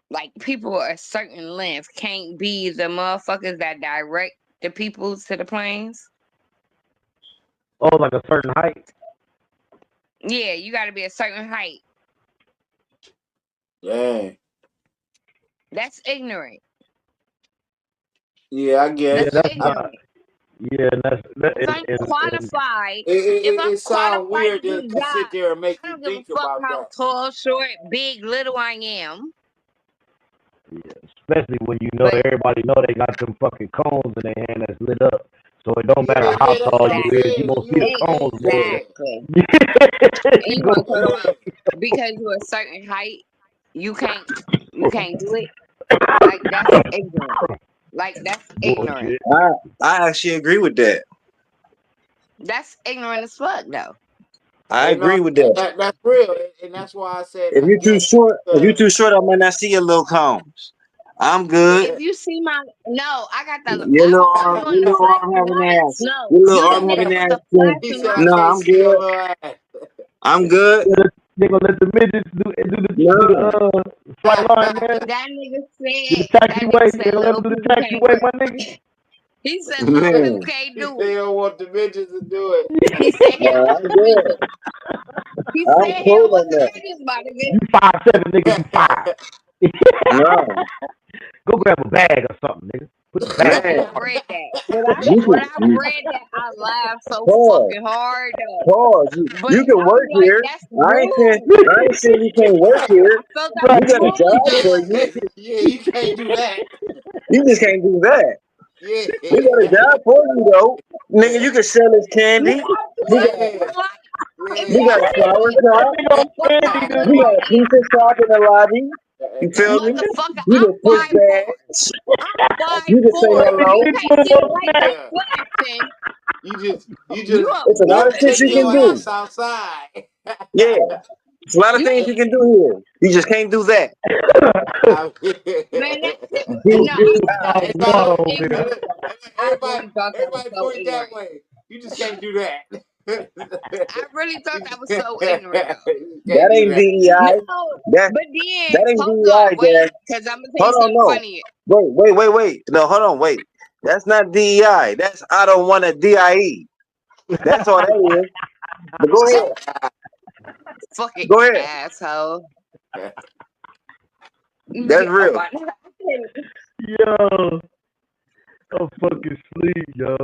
F: like people a certain length can't be the motherfuckers that direct the people to the planes.
C: Oh, like a certain height.
F: Yeah, you got to be a certain height.
E: Dang.
F: That's ignorant.
E: Yeah, I
C: Yeah,
E: guess.
F: That's
C: that's
E: I,
C: not.
F: ignorant.
C: Yeah, that's that.
F: If I'm qualified, if I'm
E: it sounds
F: qualified
E: weird
F: to do
E: to,
F: the job,
E: sit there and make
F: I
E: you
F: don't give a
E: think
F: fuck
E: about
F: how
E: that.
F: tall, short, big, little I am.
C: Yeah, especially when you know
F: But
C: everybody know they got them fucking cones in their hand that's lit up. So it don't matter how
E: Yeah, that's
C: tall
E: what
C: you
E: I'm
C: is,
F: exactly,
C: you
E: saying.
C: gonna see the cones moving.
F: exactly.
C: Yeah,
F: And
C: you
F: you
C: gonna
F: want to talk
C: see
E: Yeah.
F: about because you're a certain height, you can't do it. Like that's ignorant. Like that's ignorant.
C: bullshit.
D: I actually agree with that.
F: That's ignorant as fuck though.
D: I
E: And no,
D: agree with that.
E: that's real. And that's why I said
D: If
E: I
D: you're too
E: guess
D: short, if you're
E: because
D: too short, I might not see your little cones. I'm good.
F: If you see my no, I got the
D: Your little
F: I'm
D: arm,
F: doing
D: your
F: the
D: little arm
F: flashing
D: having
F: lights.
D: ass.
F: No,
D: Your little
F: you the
D: arm
F: nigga
D: having
F: with
D: ass.
F: the
E: he
F: flashing
E: said I
D: No,
F: lights.
E: can't
D: I'm
E: see your
D: good.
E: little ass.
D: I'm good.
C: They gonna let the midgets do the
D: No.
C: flight line, man. Do the
F: That nigga
C: taxiway. They
F: said
C: gonna let them
F: little
C: do the
F: people can't
C: taxiway,
F: work.
C: my nigga.
F: He said little people
D: Man.
F: can't
E: He
F: do
E: they
F: it.
E: don't want the bitches to do it.
F: He said
D: No, I'm good.
F: he
D: I'm
F: said he
D: cool
F: don't
D: on
F: want the
D: that.
F: niggas about to get
C: You 5'7", nigga. You 5.
D: No.
C: Go grab a bag or something, nigga. Put the bag on
F: when
C: the
D: Man.
F: I
C: car.
F: read that.
D: You
F: When I
D: can
F: read that, I laughed so
D: pause.
F: fucking hard though.
D: Pause.
F: But
D: You can
F: I was
D: work
F: like,
D: here.
F: that's rude.
D: I ain't saying you can't work here.
F: I felt that
C: Right.
D: We
F: was
D: got a
F: rude
D: job for
F: though.
D: you.
E: Yeah, you can't do that.
D: You just can't do that.
E: Yeah.
D: We got a job for you though. Nigga, you can sell us
F: No,
D: candy. We got
E: Yeah.
F: like if
D: we
E: Yeah.
D: got a
F: y'all
C: That
D: flower
F: niggas
D: shop.
C: nigga on candy,
F: fucking
D: We
C: dude.
D: got a
F: lying,
D: pizza shop in the lobby. You feel me?
F: motherfucker,
D: You
F: I'm
D: can push
F: 5'4".
D: bags.
F: I'm five
D: You can say
F: four. If you
D: hello.
C: He
F: can't
C: put him
F: see the
C: on
F: light
C: smack.
F: that's
E: Yeah.
F: flashing,
E: You
F: you
E: just
F: a
D: It's a lot of shit
E: take
D: you
F: bullshit.
D: can
E: your
D: do.
E: ass outside.
D: Yeah. It's a lot of
F: You
D: things you can do here. You just can't do that.
E: I mean,
F: man, that's it.
C: This
F: No,
C: dude
F: I thought
C: out
F: that
C: of
F: was
E: everybody,
F: so
C: water over there.
F: ignorant. I
E: everybody,
F: really thought that was
E: everybody
F: so
E: put it that
F: ignorant.
E: way. You just can't do that.
F: I really thought
E: You
F: that was
E: just
F: so ignorant though.
D: That
E: can't do
D: ain't
E: that.
D: DEI.
F: No,
D: That
F: but then
D: that ain't
F: hold on,
D: DEI,
F: wait,
D: Dad.
F: because I'm gonna tell you
D: Hold on,
F: something
D: no.
F: funny.
D: Wait. No, hold on, wait. That's not DEI. That's I don't want a DIE. That's all that is. But go
F: Shut
D: ahead.
F: fucking
D: Go ahead.
F: asshole.
D: That's
F: Oh
D: real.
F: my,
C: Yo, I'm fucking sleep, yo.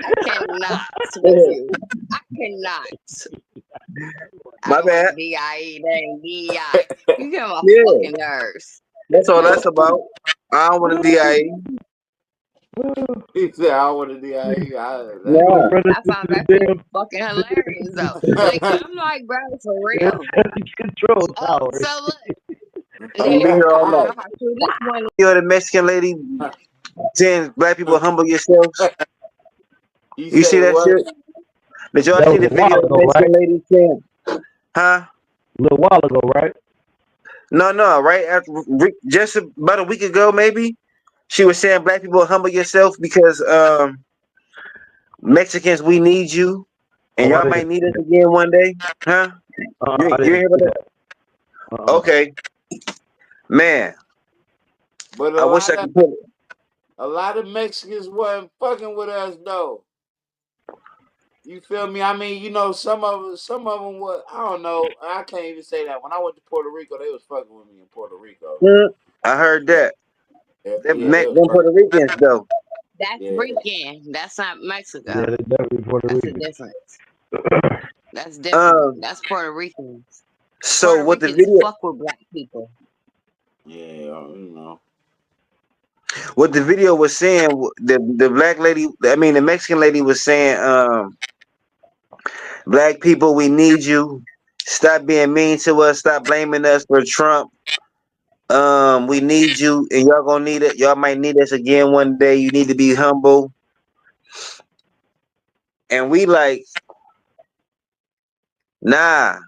F: I cannot with you. I cannot. I
D: My
F: don't want
D: bad.
F: a DIE. That ain't DEI. You get on my
D: Yeah.
F: fucking nerves.
D: That's all that's about. I don't want a DIE.
E: He said, "I want to do
C: Sleep.
E: that."
C: You gonna
D: Nah.
C: run us
F: I
C: into
F: found
C: the
F: that shit
C: damn
F: fucking hilarious though. Like I'm like, bro, for
C: air
F: real.
C: traffic control tower.
F: So look,
D: I'm gonna be
F: then
D: here all
F: I don't
D: night.
F: know how true this one.
D: You're the Mexican lady saying black people humble yourselves.
E: He
D: You see
E: said,
D: that
E: "What?"
D: shit? Did y'all
C: That
D: see
C: was
D: the
C: a while
D: video of the
C: ago, right?
D: Mexican lady saying, huh?
C: A little while ago, right?
D: No, right after just about a week ago, maybe she was saying black people humble yourself because Mexicans we need you and
C: Oh, I
D: y'all
C: didn't
D: might need
C: see
D: us
C: that.
D: again one day, huh? You
C: I
D: you
C: didn't
D: hear
C: see
D: about that?
C: that.
D: Okay, man.
E: But
D: I wish I could put it.
E: a lot of Mexicans wasn't fucking with us though. You feel me? I mean, you know, some of them were. I don't know. I can't even say that. When I went to Puerto Rico, they was fucking with me in Puerto Rico.
D: I heard
E: Yeah,
D: that.
E: yeah, they was
D: Them Puerto
E: fucking.
D: Ricans though.
F: That's
E: Yeah,
F: Rican. That's not
C: Yeah,
F: Mexico.
C: they definitely Puerto
F: That's a
C: Rican.
F: difference. That's different.
D: Um.
F: That's Puerto Ricans.
D: So
F: Puerto
D: what the
F: Ricans
D: video?
F: fuck with black people.
E: yeah, you know.
D: What the video was saying? The black lady. I mean, the Mexican lady was saying, black people, we need you. Stop being mean to us. Stop blaming us for Trump. We need you, and y'all gonna need it. Y'all might need us again one day. You need to be humble. And we like, nah,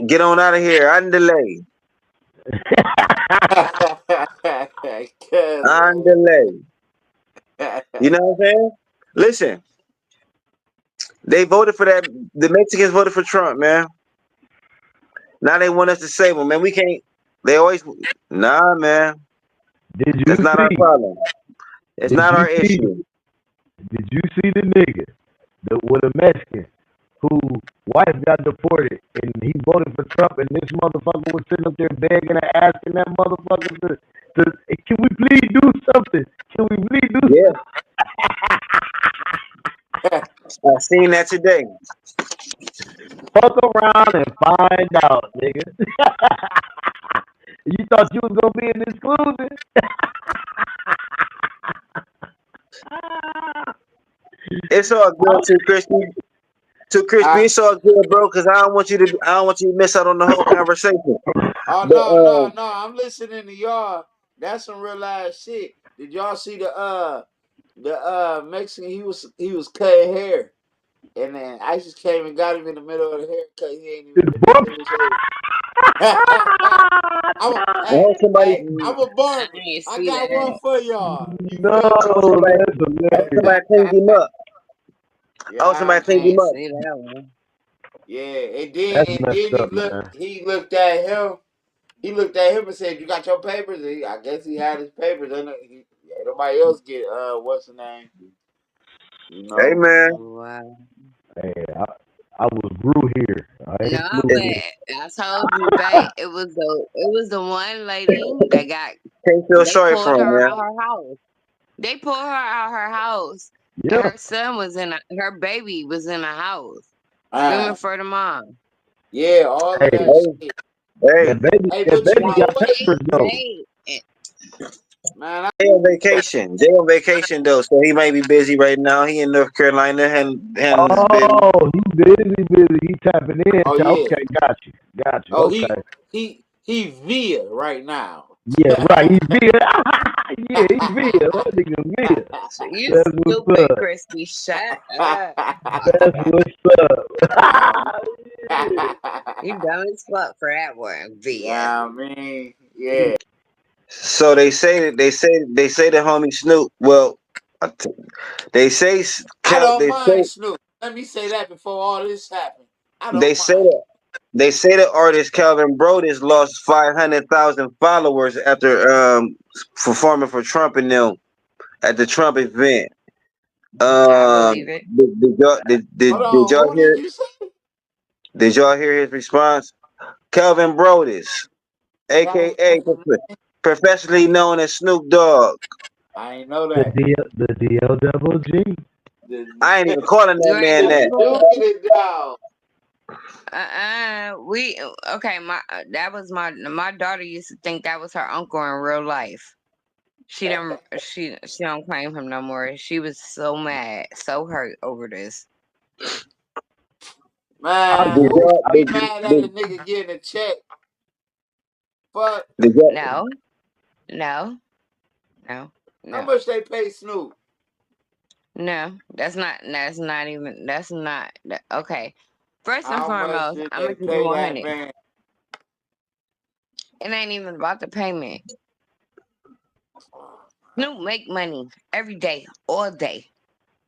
D: get on out of here. Andale, andale. You know what I'm saying? Listen, they voted for that. The Mexicans voted for Trump, man. Now they want us to save them, man. We can't. They always, nah, man.
C: Did you
D: That's not our
C: see?
D: problem. It's
C: Did
D: not
C: you
D: our
C: see?
D: issue.
C: Did you see the nigga with a Mexican who wife got deported and he voted for Trump and this motherfucker was sitting up there begging and asking that motherfucker to can we please do something? Can we please do
D: Yeah,
C: something?
D: I seen that today.
C: Fuck around and find out, nigga. You thought you was gonna be in this exclusive?
D: It's all good too, Crispy. To Crispy,
E: I,
D: it's all good, bro. Because I don't want you to. I don't want you to miss out on the whole conversation.
E: oh
D: But
E: no! I'm listening to y'all. That's some real ass shit. Did y'all see the Mexican? He was cutting hair, and then ISIS came and got him in the middle of the haircut. He ain't even
C: The
E: finished
C: book?
E: cutting his hair.
D: I heard somebody.
E: I'm a
F: I
E: barber.
F: didn't
E: I
F: see
E: got one
F: that.
E: for y'all. You
C: No,
E: feel
D: I
E: me?
D: hope somebody.
C: that's
D: I hope
C: hilarious.
D: somebody cleaned him up. I hope
E: Yeah,
D: somebody
F: I
D: cleaned him
F: didn't
D: up.
F: see that one.
E: yeah. And then
C: That's
E: and
C: messed
E: then he
C: up,
E: looked.
C: man.
E: He looked at him. He looked at him and said, "You got your papers?" And I guess he had his papers. And nobody else get what's the name? You
D: Hey
E: know.
D: man,
F: Wow.
C: Hey, I was grew here. I ain't
F: No,
C: flew
F: but
D: it
C: here.
F: I told you, babe, it was the one lady that got
D: can't feel
F: they
D: sorry
F: pulled
D: for him,
F: her
D: man.
F: out her house. They pulled her out her house, and
C: Yeah.
F: her son was her baby was in the house screaming
E: Ah,
F: for the mom.
E: yeah, all of
C: Hey,
E: that
D: Hey,
E: shit.
D: hey,
E: Hey,
C: that
E: but you
C: baby
E: know
C: got
F: They,
E: what,
C: papers though.
F: they,
E: man?
D: Jay on vacation. Jay on vacation though, so he might be busy right now. He in North Carolina handling his business.
C: Oh, he busy. He tapping in.
E: Oh yeah.
C: Okay, got you.
E: Oh
C: Okay.
E: he via right now.
C: Yeah, right. He via. Yeah, he via. That nigga via.
F: you
C: That's what's
F: stupid,
C: up.
F: Christy. Shut up.
C: That's what's up.
F: You dumb as fuck for that one, Via.
E: Yeah, I mean, yeah.
D: So they say the homie Snoop. Well, I t- they say
E: I don't
D: they say
E: mind Snoop. Let me say that before all this happened. I
D: they
E: don't
D: say
E: mind.
D: that they say the artist Calvin Brodus lost 500,000 followers after performing for Trump and them at the Trump event.
F: I believe it.
E: Hold
D: Did
E: on,
D: y'all
E: who did
D: hear?
E: you say?
D: Did y'all hear his response? Calvin Brodus,
E: Calvin,
D: aka
E: what's his name?
D: professionally known as Snoop Dogg.
E: I ain't know
C: The
E: that.
C: DL double G.
E: The,
D: I ain't even calling
F: You
D: that
F: ain't
D: man
E: the
F: never
D: that.
F: heard.
E: Duke it down.
F: We okay. That was my daughter used to think that was her uncle in real life. She don't claim him no more. She was so mad, so hurt over this.
C: I
E: Man,
D: Did
C: get
E: who
C: it.
D: y'all
E: be mad at a
D: did,
E: nigga getting a check? Fuck.
D: did y'all
F: No, no, no,
E: How
F: no,
E: much they pay Snoop?
F: no. That's not even. That's not. Okay. First and
E: How much
F: foremost,
E: did
F: I'm
E: they
F: gonna keep it
E: pay that
F: 100.
E: man?
F: It ain't even about the payment. Snoop make money every day, all day,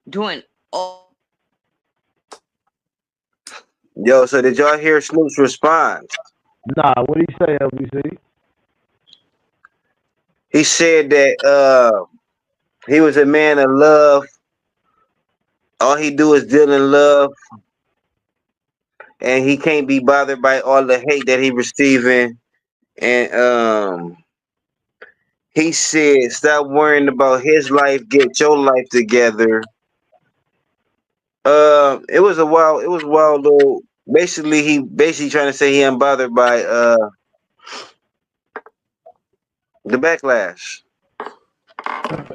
F: doing all.
D: Yo, so did y'all hear Snoop's response?
C: Nah, what do you say, LBC?
D: He said that he was a man of love all he do is deal in love, and he can't be bothered by all the hate that he receiving. And he said, "Stop worrying about his life. Get your life together." It was a wild. It was wild though. Basically, he basically trying to say he unbothered by the backlash.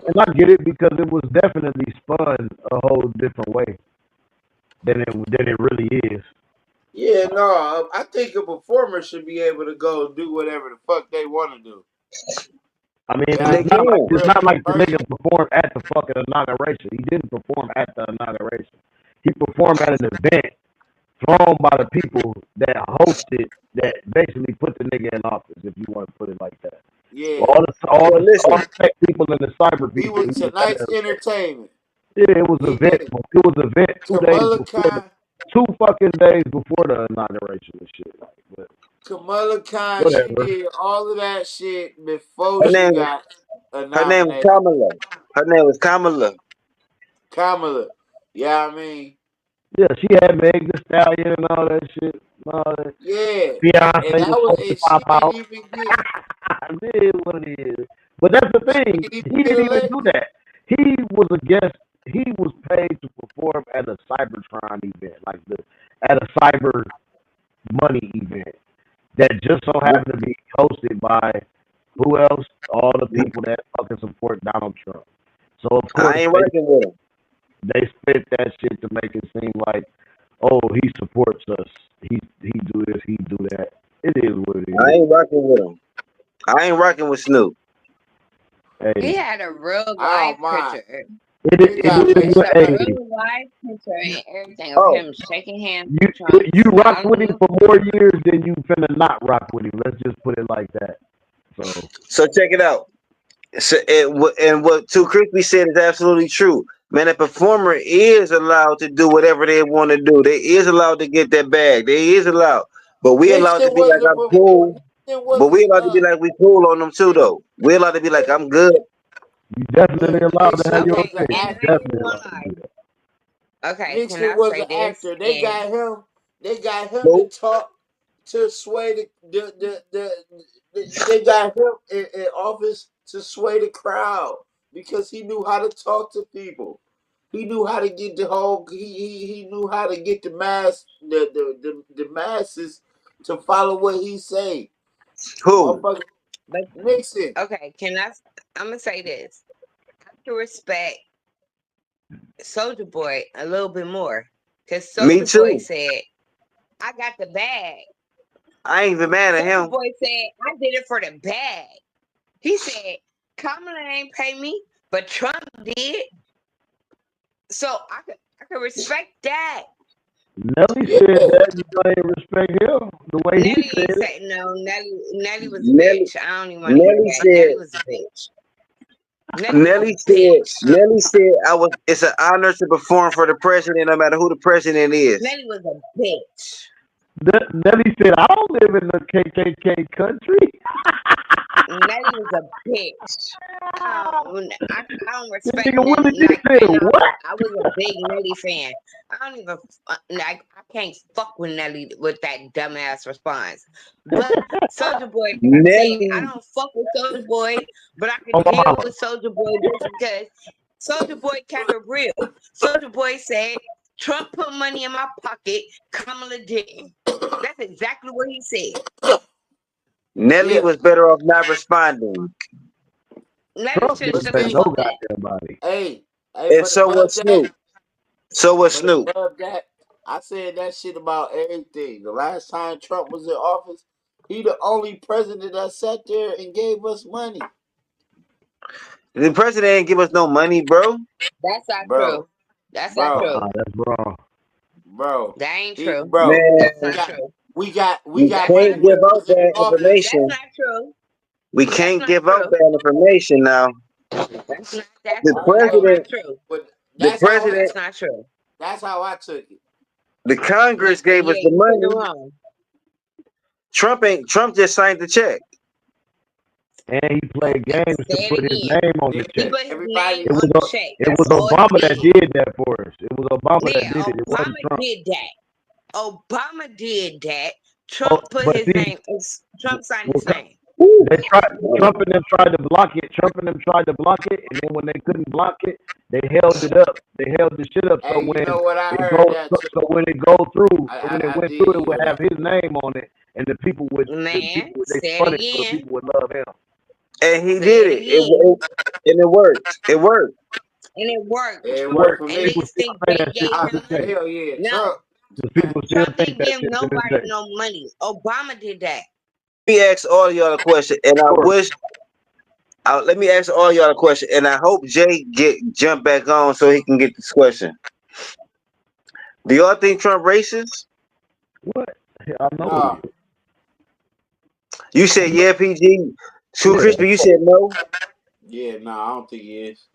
C: And I get it because it was definitely spun a whole different way than it really is.
E: Yeah, no, I think a performer should be able to go do whatever the fuck they want to do.
C: I mean,
D: They can.
C: it's not like the nigga performed at the fucking inauguration. He didn't perform at the inauguration. He performed at an event thrown by the people that hosted, that basically put the nigga in office, if you want to put it like that.
E: Yeah.
C: All the tech people and the cyber
E: He
C: people.
E: was tonight's entertainment.
C: Yeah, it was
E: He
C: an event.
E: was
C: It was an event 2 days
E: Kamala
C: before,
E: Khan.
C: 2 fucking days before the inauguration and shit. Like, but
E: Kamala Khan, she
C: whatever.
E: did all of that shit before
D: Her
E: she
D: name.
E: got
D: Her name was
E: nominated.
D: Kamala. Her name was Kamala.
E: Kamala. Yeah, I mean,
C: Yeah, she had Meg the Stallion and all that shit. And all that.
E: yeah. And
C: Beyonce
E: that
C: was
E: was,
C: supposed to
E: and she
C: pop out.
E: didn't even get,
C: It is what it is. But that's the
E: she
C: thing.
E: didn't even
C: He
E: get
C: didn't even do
E: elected.
C: that. He was a guest. He was paid to perform at a Cybertron event, like at a cyber money event that just so happened to be hosted by who else? All the people that fucking support Donald Trump. So of course
D: I ain't working with him.
C: they spit that shit to make it seem like, oh, he supports us. He do this, he do that. It is what it
D: I
C: is.
D: ain't rocking with him. I ain't rocking with Snoop.
F: He
C: Hey,
F: had a real
E: I
F: life
E: don't mind.
F: picture.
E: He got
C: it is
F: It's
C: what.
F: a
C: Hey,
F: real life picture and everything of
D: Oh,
F: him shaking hands
C: you
F: with Trump,
C: you rock
F: smiling
C: with
F: in
C: him
F: the
C: for more years than you finna not rock with him. Let's just put it like that. So
D: so check it out. So, and what Too Crispy said is absolutely true. Man, a performer is allowed to do whatever they want to do. They is allowed to get that bag. They is allowed. But we allowed to
E: Nixon
D: be like,
E: wasn't
D: I'm cool.
E: Nixon
D: But we
E: wasn't
D: allowed to be like, we cool on them too, though. We allowed to be like, I'm good.
C: you definitely allowed to have
E: Nixon
C: your
E: was
F: Okay,
E: an
C: opinion.
F: and
C: You
F: I
E: actor.
F: ain't
C: definitely
F: gonna
C: allowed to
F: lie.
C: do that.
F: Okay, can
E: Nixon
F: I
E: was
F: say
E: an
F: this?
E: actor. They
F: And
E: got him. They got him to
D: Nope.
E: talk to sway they got him in office to sway the crowd because he knew how to talk to people. He knew how to get the whole. He knew how to get the masses to follow what he say.
D: Who?
E: Motherfucker,
F: but
E: Nixon.
F: okay, I'm gonna say this. I have to respect Soldier Boy a little bit more. Cause
D: Me
F: Soldier Boy
D: too.
F: said, I got the bag.
D: I ain't even mad at
F: Soldier
D: him.
F: Boy said, I did it for the bag. He said, Kamala ain't pay me, but Trump did. So I could respect that.
C: Nelly
E: Yeah.
C: said that. You ain't respect him the way he
F: Nelly
C: said
F: ain't
C: it.
F: say no. Nelly was a
D: Nelly,
F: bitch. I don't even want to hear
D: Nelly
F: that. Nelly
D: said,
F: was a bitch. Nelly was
D: Nelly
F: a
D: said,
F: bitch.
D: Nelly said, it's an honor to perform for the president, no matter who the president is.
F: Nelly was a bitch.
C: Nelly said, I don't live in the KKK country.
F: Nelly was a bitch. I don't
C: This
F: respect
C: nigga Willie D
F: like,
C: said,
F: and
C: what?
F: I was a big Nelly fan. I don't even like. I can't fuck with Nelly with that dumbass response. But Soldier Boy, like I said, I
D: Nelly,
F: don't fuck with Soldier Boy, but I
C: Oh,
F: can
C: my
F: deal
C: mama.
F: with Soldier Boy just because Soldier Boy kept it real. Soldier Boy said Trump put money in my pocket, Kamala didn't. That's exactly what he said.
D: Nelly
E: Yeah.
D: was better off not responding,
F: Nelly
C: Trump
F: should have
E: But
C: didn't
F: just
C: pay
E: see,
C: no
F: told that.
C: goddamn body.
E: hey,
D: and
E: but
D: so
E: above
D: was
E: that,
D: Snoop. So was
E: but
D: Snoop.
E: above that, I said that shit about everything. The last time Trump was in office, he the only president that sat there and gave us money,
D: The president ain't give us no money, bro.
F: That's not
E: bro,
F: true. That's not
E: bro,
F: true.
C: Nah, that's wrong.
E: bro.
F: That ain't
E: He,
F: true.
E: bro,
F: That's
D: Man,
E: we
F: not
E: got,
F: true.
E: we got
D: we
F: That's
E: money
F: not
D: can't
E: when
D: give
E: he
F: true.
D: out
E: was in
D: that
E: office.
F: That's
D: information.
F: not true.
D: We
F: That's
D: can't
F: not
D: give out
F: true.
D: that information now. The
F: That's
E: Well,
F: not
D: president,
F: true.
E: but
D: the
E: that's how
D: president,
F: That's not true.
E: that's how I took it.
D: the Congress gave us
F: Yeah,
D: the
F: you took it
D: money.
F: wrong.
D: Trump just signed the check.
C: and he played games to
F: Say it
C: put his
F: again.
C: name on the
E: Then
F: He
C: check.
F: put his
E: everybody,
F: name on the check.
C: It
F: That's
C: was
F: all
C: Obama
F: he
C: that
F: did.
C: did that for us. It was Obama that
F: Yeah,
C: did it. It wasn't
F: Obama
C: Trump.
F: did that. Obama did that.
C: Oh,
F: Trump put
C: but
F: his
C: see,
F: name. Trump signed his name.
C: they tried. Trump and them tried to block it. Trump and them tried to block it, and then when they couldn't block it, they held it up. They held the shit up. So
E: hey, you
C: when
E: know what? I
C: it
E: heard
C: goes,
E: that too.
C: so when it go through,
E: I,
C: so when it
E: I, I
C: went
E: did
C: through, it would
E: hear
C: have
E: that.
C: his name on it, and
F: Man,
C: they
F: say
C: spun
F: it
C: it so the
F: again.
C: people would love him.
D: And he
F: Say
D: did
F: it
D: it.
F: again.
D: And it worked. It worked.
F: And it worked.
E: It
C: It
E: worked
C: worked.
E: for
F: And
E: me.
F: niggas
C: People still
F: think
C: say
F: they
C: that shit
F: gave
E: I
C: to
F: him
C: this
E: said,
C: day.
F: money.
E: hell yeah,
F: No,
E: Trump.
C: The people still
F: Trump
C: think
F: didn't
C: that
F: give
C: shit to this
F: nobody
C: day.
F: no money. Obama did that.
D: Let me ask all y'all a question, and I
C: Sure.
D: wish. Let me ask all y'all a question, and I hope Jay jump back on so he can get this question. Do y'all think Trump racist?
C: What? I know
E: No.
C: it is.
D: You said yeah, PG. Too
C: Yeah.
D: crispy. You said no.
E: Yeah, no, I don't think he is.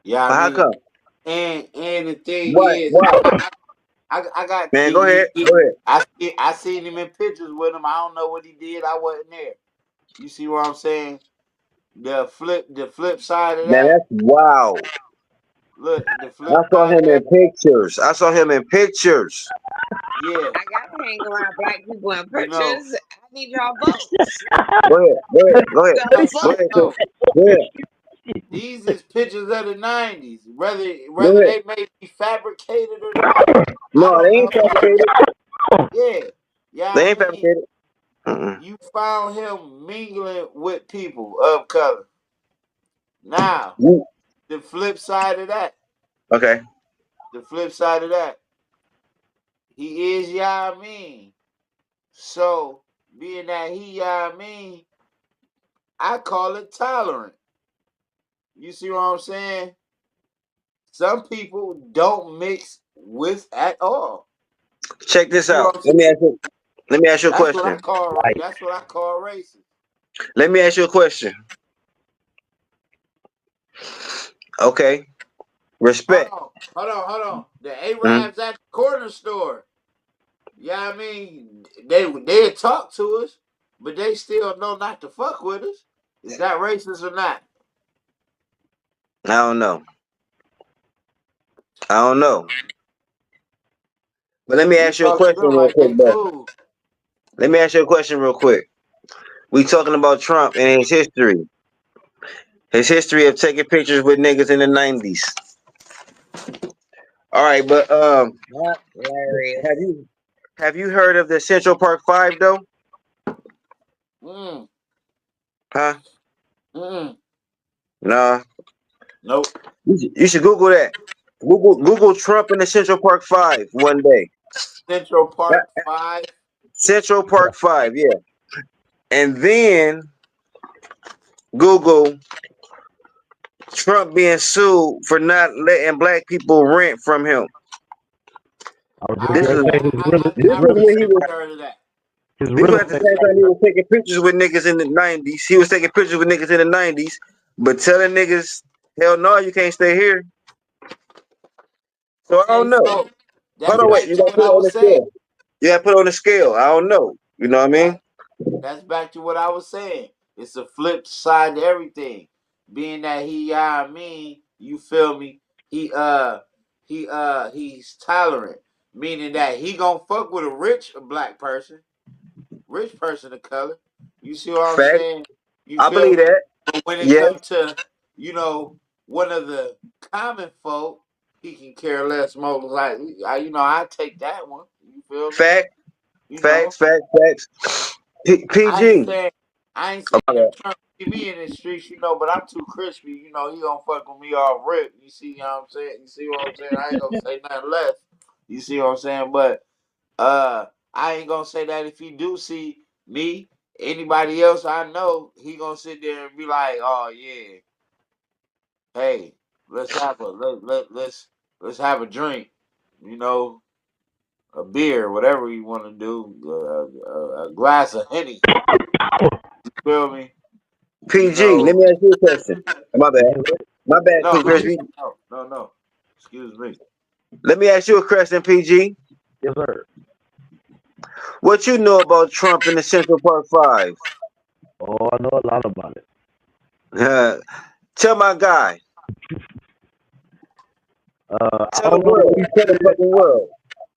E: Yeah, I
D: How
E: mean,
D: come?
E: and the thing
D: Why?
E: is,
D: Why?
E: I got
D: Man, go ahead. Go ahead.
E: I seen him in pictures with him. I don't know what he did. I wasn't there. You see what I'm saying? The flip side of
D: Man,
E: that.
D: that's wow.
E: Look, the
D: I
E: flip
D: saw
E: side of
D: him in
E: that.
D: pictures. I saw him in pictures.
E: Yeah,
F: I got to hang around black people in
E: you know,
F: pictures. I need y'all votes.
D: Go ahead. Go ahead. Go ahead.
F: You
E: no,
F: gotta
D: Go
F: vote.
D: ahead.
E: no.
D: Go ahead.
E: These is pictures of the '90s.
D: Go
E: Whether
D: ahead.
E: they may be fabricated or not, I
D: No, they
E: don't
D: ain't
E: know.
D: fabricated.
E: Yeah, yeah.
D: They
E: I
D: ain't
E: mean,
D: fabricated. Mm-mm.
E: you found him mingling with people of color. Now,
D: You-
E: the flip side of that,
D: Okay.
E: the flip side of that, he is Yamin. So, being that he Yamin, I call it tolerant. You see what I'm saying? Some people don't mix with at all.
D: Check
E: You
D: this
E: see
D: out.
E: what I'm saying?
D: Let me ask you a
E: That's what I
D: question.
E: call
C: Like,
E: that's what I call racist.
D: Let me ask you a question. Okay.
E: Hold
D: Respect.
E: on, hold on. The
D: Mhm.
E: Arabs at the corner store. Yeah, I mean, they talk to us, but they still know not to fuck with us. Is that racist or not?
D: I don't know. I don't know. But let me
E: We
D: ask you a
E: talk to
D: question
E: them
D: real
E: like
D: quick,
E: they
D: bro.
E: cool.
D: Let me ask you a question real quick. We talking about Trump and his history. His history of taking pictures with niggas in the 90s. All right, but
F: Yep, hilarious.
D: have you heard of the Central Park Five though?
E: Mm,
D: Huh?
E: mm.
D: Nah.
E: Nope.
D: You should Google that. Google Trump and the Central Park Five one day.
E: Central
D: That-
E: Park 5.
D: Central Park Five, yeah. And then Google Trump being sued for not letting black people rent from him.
C: I was
E: I
C: just
D: This
C: gonna
E: heard
D: was
C: say
E: that.
D: this
E: I
D: was when he was
E: recently heard of that.
D: this
C: real
D: was at the
C: estate.
D: same time he was taking pictures with niggas in the 90s. He was taking pictures with niggas in the 90s, but telling niggas, hell no, you can't stay here. So I
E: Okay,
D: don't know.
E: so
D: Hold
E: that's
D: on, wait.
E: back
D: You
E: to
D: gotta
E: what
D: put
E: I
D: it on
E: was
D: the
E: saying.
D: scale. You gotta put it on the scale. I don't know. You know what I mean?
E: That that's back to what I was saying. It's a flip side to everything. Being that he, I mean, you feel me? He's tolerant, meaning that he gonna fuck with a rich rich person of color. You see what I'm
D: Fact.
E: saying? You
D: I
E: feel
D: believe
E: me?
D: that.
E: But when it
D: Yeah.
E: comes to one of the common folk, he can care less. More like I take that one. You feel me?
D: Fact.
E: You know.
D: Facts.
E: I ain't
D: PG.
E: saying I ain't
D: Oh,
E: saying
D: my
E: him
D: bad.
E: trying to see me in the streets, but I'm too crispy, he gonna fuck with me off rip. You see what I'm saying? You see what I'm saying? I ain't gonna say nothing less. You see what I'm saying? But I ain't gonna say that if he do see me, anybody else I know, he gonna sit there and be like, oh yeah, hey, let's have a drink, you know, a beer, whatever you want to do, a glass of Henny. Feel me? You
D: PG. Let
E: know,
D: me ask you a question. My bad. My bad,
E: no,
D: Too
E: no,
D: Crispy.
E: no. Excuse me.
D: Let me ask you a question, PG.
C: Yes, sir.
D: What you know about Trump and the Central Park Five?
C: Oh, I know a lot about it.
D: Tell my guy.
C: I
D: Tell the
C: don't know what
D: world.
C: he
D: Tell the
C: said.
D: fucking world.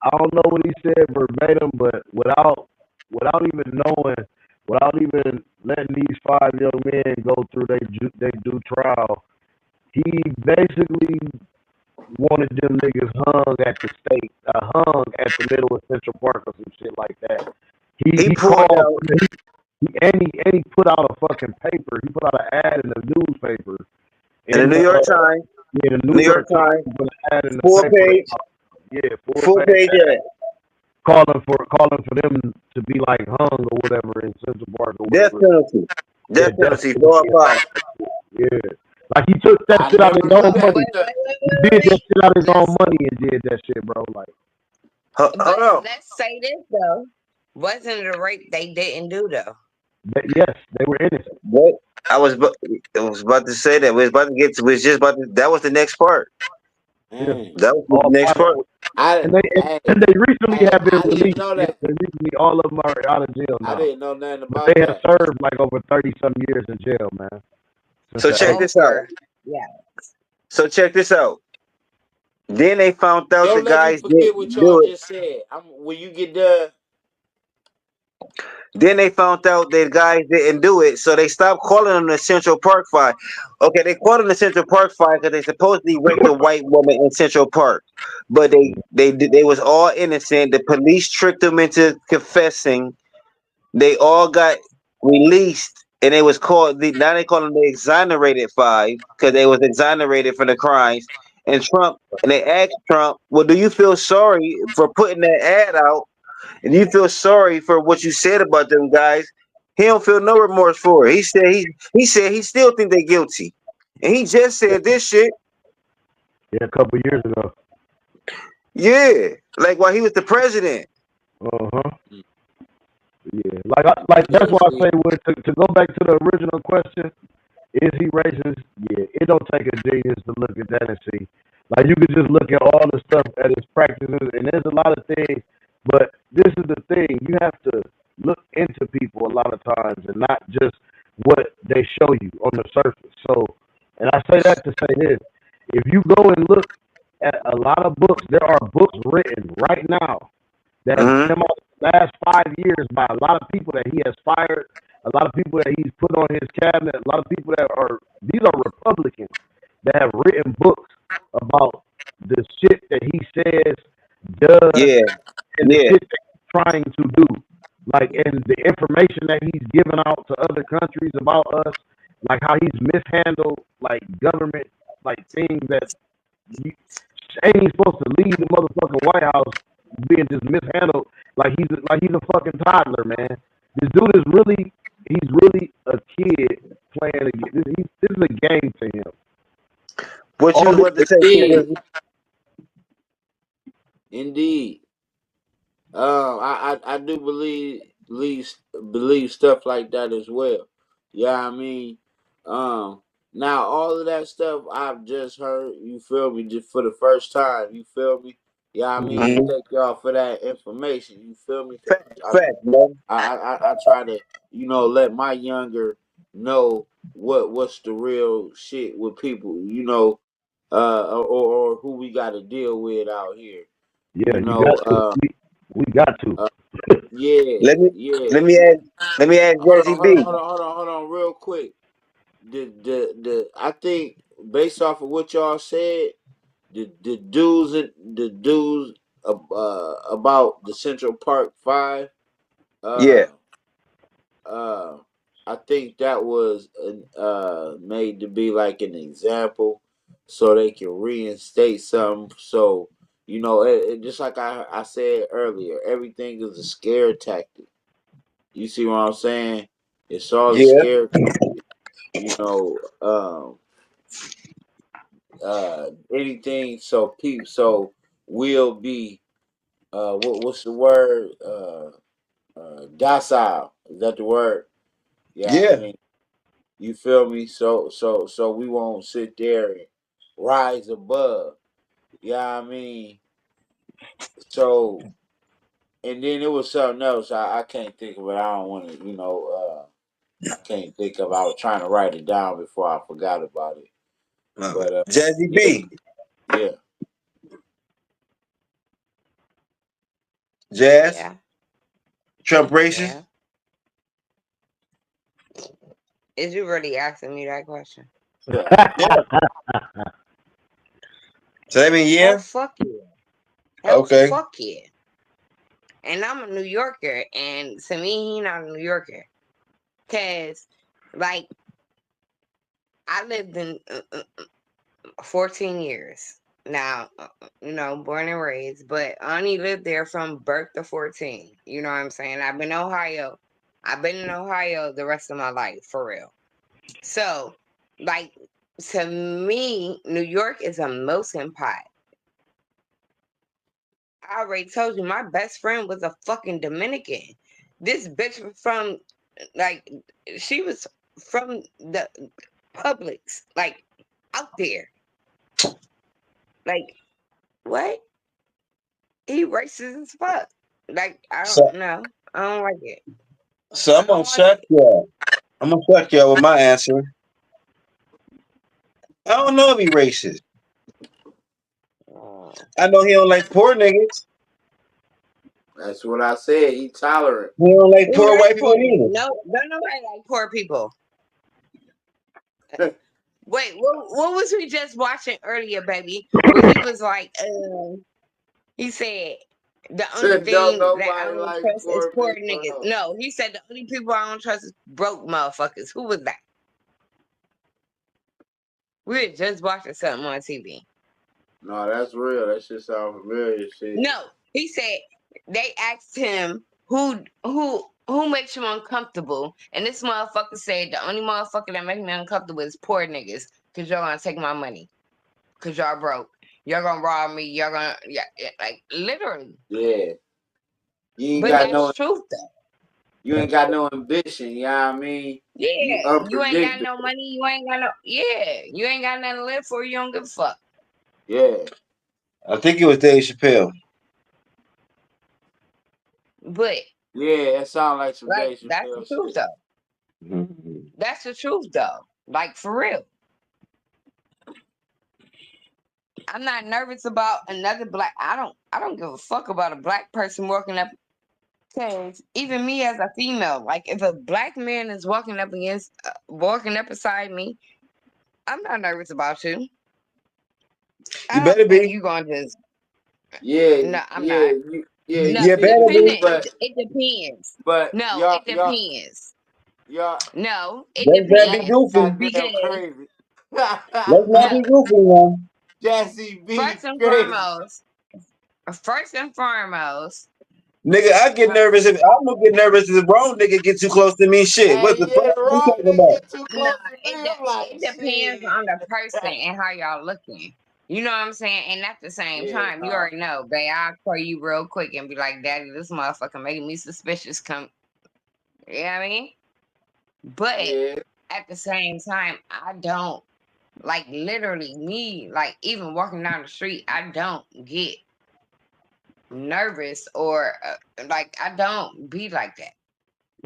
C: I don't know what he said verbatim, but without even knowing, without even letting these 5 young men go through they due trial, he basically wanted them niggas hung at the middle of Central Park or some shit like that.
D: He
C: He
D: pulled
C: called
D: out
C: and he put out a fucking paper. He put out an ad in the newspaper
D: in the
C: in
D: New York Times.
C: the New
D: New York
C: York Times,
D: Times.
C: put an ad in the
D: Full
C: paper.
D: page.
C: Yeah, full
D: Full
C: page
D: page ad.
C: calling for them to be like hung or whatever in Central Park or
D: Death
C: whatever.
D: penalty.
C: Yeah,
D: Death penalty.
C: definitely.
D: 4 or 5.
C: Yeah, like he took that
E: I
C: shit out of
E: never
C: his own
E: knew that.
C: money. He did that shit out of his own money and did that shit, bro. Like,
D: Hold
F: But
D: on.
F: let's say this though. Wasn't it a rape they didn't do though?
C: yes, they were innocent.
D: What? I was about to say that. We was about to get to. We was just about to. That was the next part.
C: Yeah,
D: That was the
C: all
D: next
C: five of
D: part.
C: them.
E: I
C: And they
E: hey,
C: and they recently have been
E: I didn't
C: released.
E: know
C: Yeah,
E: that.
C: they recently all of them are out of jail
E: I
C: now.
E: didn't know nothing
C: But they
E: about
C: have
E: that.
C: served like over 30 some years in jail, man. Since
D: So
C: the
D: check
C: 80s.
D: this out.
F: Over. Yeah.
D: So check this out. Then they found out the
E: Don't let me
D: guys
E: forget what
D: didn't
E: y'all
D: do it.
E: just said. When you get done.
D: Then they found out the guys didn't do it, so they stopped calling them the Central Park Five. Okay, they called them the Central Park Five because they supposedly raped a white woman in Central Park, but they was all innocent. The police tricked them into confessing. They all got released, and they was called. Now they call them the exonerated five because they was exonerated for the crimes. And they asked Trump, "Well, do you feel sorry for putting that ad out? And you feel sorry for what you said about them guys?" He don't feel no remorse for it. He said he still think they guilty, and he just said this shit.
C: Yeah, a couple years ago.
D: Yeah, like while he was the president.
C: Uh-huh. Yeah, like that's why I
E: Seriously,
C: say to go back to the original question, is he racist? Yeah, it don't take a genius to look at that and see. Like you could just look at all the stuff at his practices, and there's a lot of things. But this is the thing: you have to look into people a lot of times, and not just what they show you on the surface. So, and I say that to say this: if you go and look at a lot of books, there are books written right now that have
D: Hmm.
C: come out the last 5 years by a lot of people that he has fired, a lot of people that he's put on his cabinet, a lot of people that are these are Republicans that have written books about the shit that he says, does,
D: Yeah,
C: and the
D: yeah,
C: shit that he's trying to do. Like and the information that he's given out to other countries about us, like how he's mishandled like government like things that you ain't even supposed to leave the motherfucking White House being just mishandled like he's a fucking toddler, man. This dude is he's really a kid playing a game. This is a game to him.
D: what you
C: All
D: was
C: this
D: about to say,
E: indeed,
D: Chris?
E: indeed. I do believe stuff like that as well. Yeah, I mean, um, now all of that stuff I've just heard. You feel me? Just for the first time. You feel me? Yeah, I mean,
D: Hmm.
E: thank y'all for that information. You feel me? Cause
D: Fact, fact, man.
E: I try to let my younger know what's the real shit with people. Or who we got to deal with out here.
C: yeah,
E: You
C: you got
E: know,
C: to. We got to.
E: uh, yeah,
D: Let me
E: yeah.
D: let me ask let me ask
E: Hold on,
D: Jazzy
E: hold on,
D: B.
E: hold on, hold on, hold on, real quick. The I think based off of what y'all said, the dudes about the Central Park Five,
D: Yeah,
E: uh, uh, I think that was made to be like an example, so they can reinstate something. So just like I said earlier, everything is a scare tactic. You see what I'm saying? It's all a
D: yeah,
E: scare tactic. You know, anything so we'll be what's the word? Docile. Is that the word? Yeah, I
D: yeah,
E: mean, you feel me? So we won't sit there and rise above. Yeah, I mean, so and then it was something else. I can't think of it. I don't want to, I can't think of. I was trying to write it down before I forgot about it. But
D: Jazzy
E: yeah,
D: B,
E: yeah.
D: Jazz,
F: Yeah.
D: Trump racist.
F: Yeah. Is you really asking me that question?
D: Yeah. So that mean
F: Hell
D: yeah.
F: fuck yeah. Hell
D: Okay.
F: fuck yeah. And I'm a New Yorker, and to me, he not a New Yorker. Cause, like, I lived in 14 years. Now, born and raised, but I only lived there from birth to 14. You know what I'm saying? I've been in Ohio the rest of my life, for real. So, like, to me, New York is a melting pot. I already told you, my best friend was a fucking Dominican. This bitch was from, like, she was from the Publix, like, out there. Like, what? He racist as fuck. Like, I
D: So
F: don't know. I don't like it.
D: so I'm
F: I
D: gonna
F: don't like
D: shock
F: it.
D: y'all. I'm gonna shock y'all with my answer. I don't know if he racist. I know he don't like poor niggas.
E: That's what I said. He tolerant.
D: He don't like
F: Who
D: poor
F: like
D: white people
F: poor people?
D: either.
F: No, don't nobody like poor people. Wait, what was we just watching earlier, baby? Where he was like, he said the only
E: Don't
F: thing that I
E: nobody
F: don't
E: like
F: trust is
E: poor
F: poor
E: people.
F: niggas. No, he said the only people I don't trust is broke motherfuckers. Who was that? We were just watching something on TV.
E: No, that's real. That shit sound familiar. Shit.
F: No, he said they asked him who makes you uncomfortable, and this motherfucker said the only motherfucker that make me uncomfortable is poor niggas, cause y'all gonna take my money, cause y'all broke, y'all gonna rob me, y'all gonna like literally.
E: Yeah. You ain't
F: But
E: got no.
F: that's truth though.
E: You ain't got no ambition. You know what I mean? You
F: Yeah, you ain't got no
E: unpredictable.
F: money, you ain't got no you ain't got nothing to live for. You don't give a fuck.
E: Yeah.
D: I think it was Dave Chappelle.
F: But
E: Yeah, that sound like some
F: like
E: Dave
F: that's the
E: Chappelle
F: truth
E: shit.
F: though. That's the truth though. Like for real. I'm not nervous about another black. I don't give a fuck about a black person walking up. Cause even me as a female, like if a black man is walking up beside me, I'm not nervous about you.
D: You
F: I don't
D: better
F: think
D: be.
F: you gonna just.
E: Yeah,
F: No, I'm
E: yeah,
F: not.
E: you
F: No,
D: You
E: need to
D: better
E: be,
D: be.
F: depending.
E: but
F: It depends.
E: but
F: No,
E: y'all
F: it depends.
E: y'all
F: No, it
D: Let's not be
F: depends
D: goofy.
E: goddamn
F: because
E: crazy.
D: Let's not
F: no.
D: be goofy now.
E: Jesse B
F: First and
E: crazy.
F: foremost, first and foremost,
D: Nigga, I get nervous if I'm gonna get nervous if the wrong nigga get too close to me. Shit, what
E: Hey,
D: the
E: yeah,
D: fuck
E: the
D: are you
E: wrong
D: talking
E: nigga
D: about?
E: get too
F: no,
E: close to me. I'm like,
F: it depends
E: shit.
F: on the person and how y'all looking. You know what I'm saying? And at the same
E: Yeah,
F: time, you already know, babe, I'll call you real quick and be like, Daddy, this motherfucker making me suspicious. Come, you know what I mean? But
E: yeah.
F: at the same time, I don't like literally me, like even walking down the street, I don't get nervous or like I don't be like that.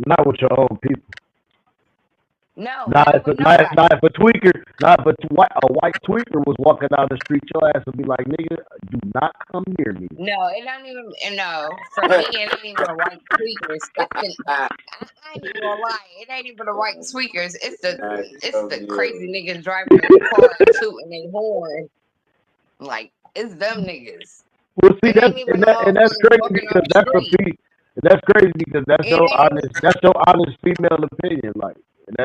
C: Not with your own people.
F: No,
C: Not
F: not
C: if
F: with
C: not
F: nobody.
C: if a tweaker, not if a white tweaker was walking down the street, your ass would be like, nigga, do not come near me.
F: No, it don't even. No, for me, it ain't even the white tweakers. It's the. I ain't even gonna lie. It ain't even the white tweakers. It's the crazy niggas driving in the car and tooting their horn. Like it's them niggas.
C: Well, see,
F: It ain't even the
C: that's
F: motherfuckers
C: crazy
F: walking on
C: because
F: the street.
C: that's crazy because
F: It ain't
C: that's your honest female opinion, like, and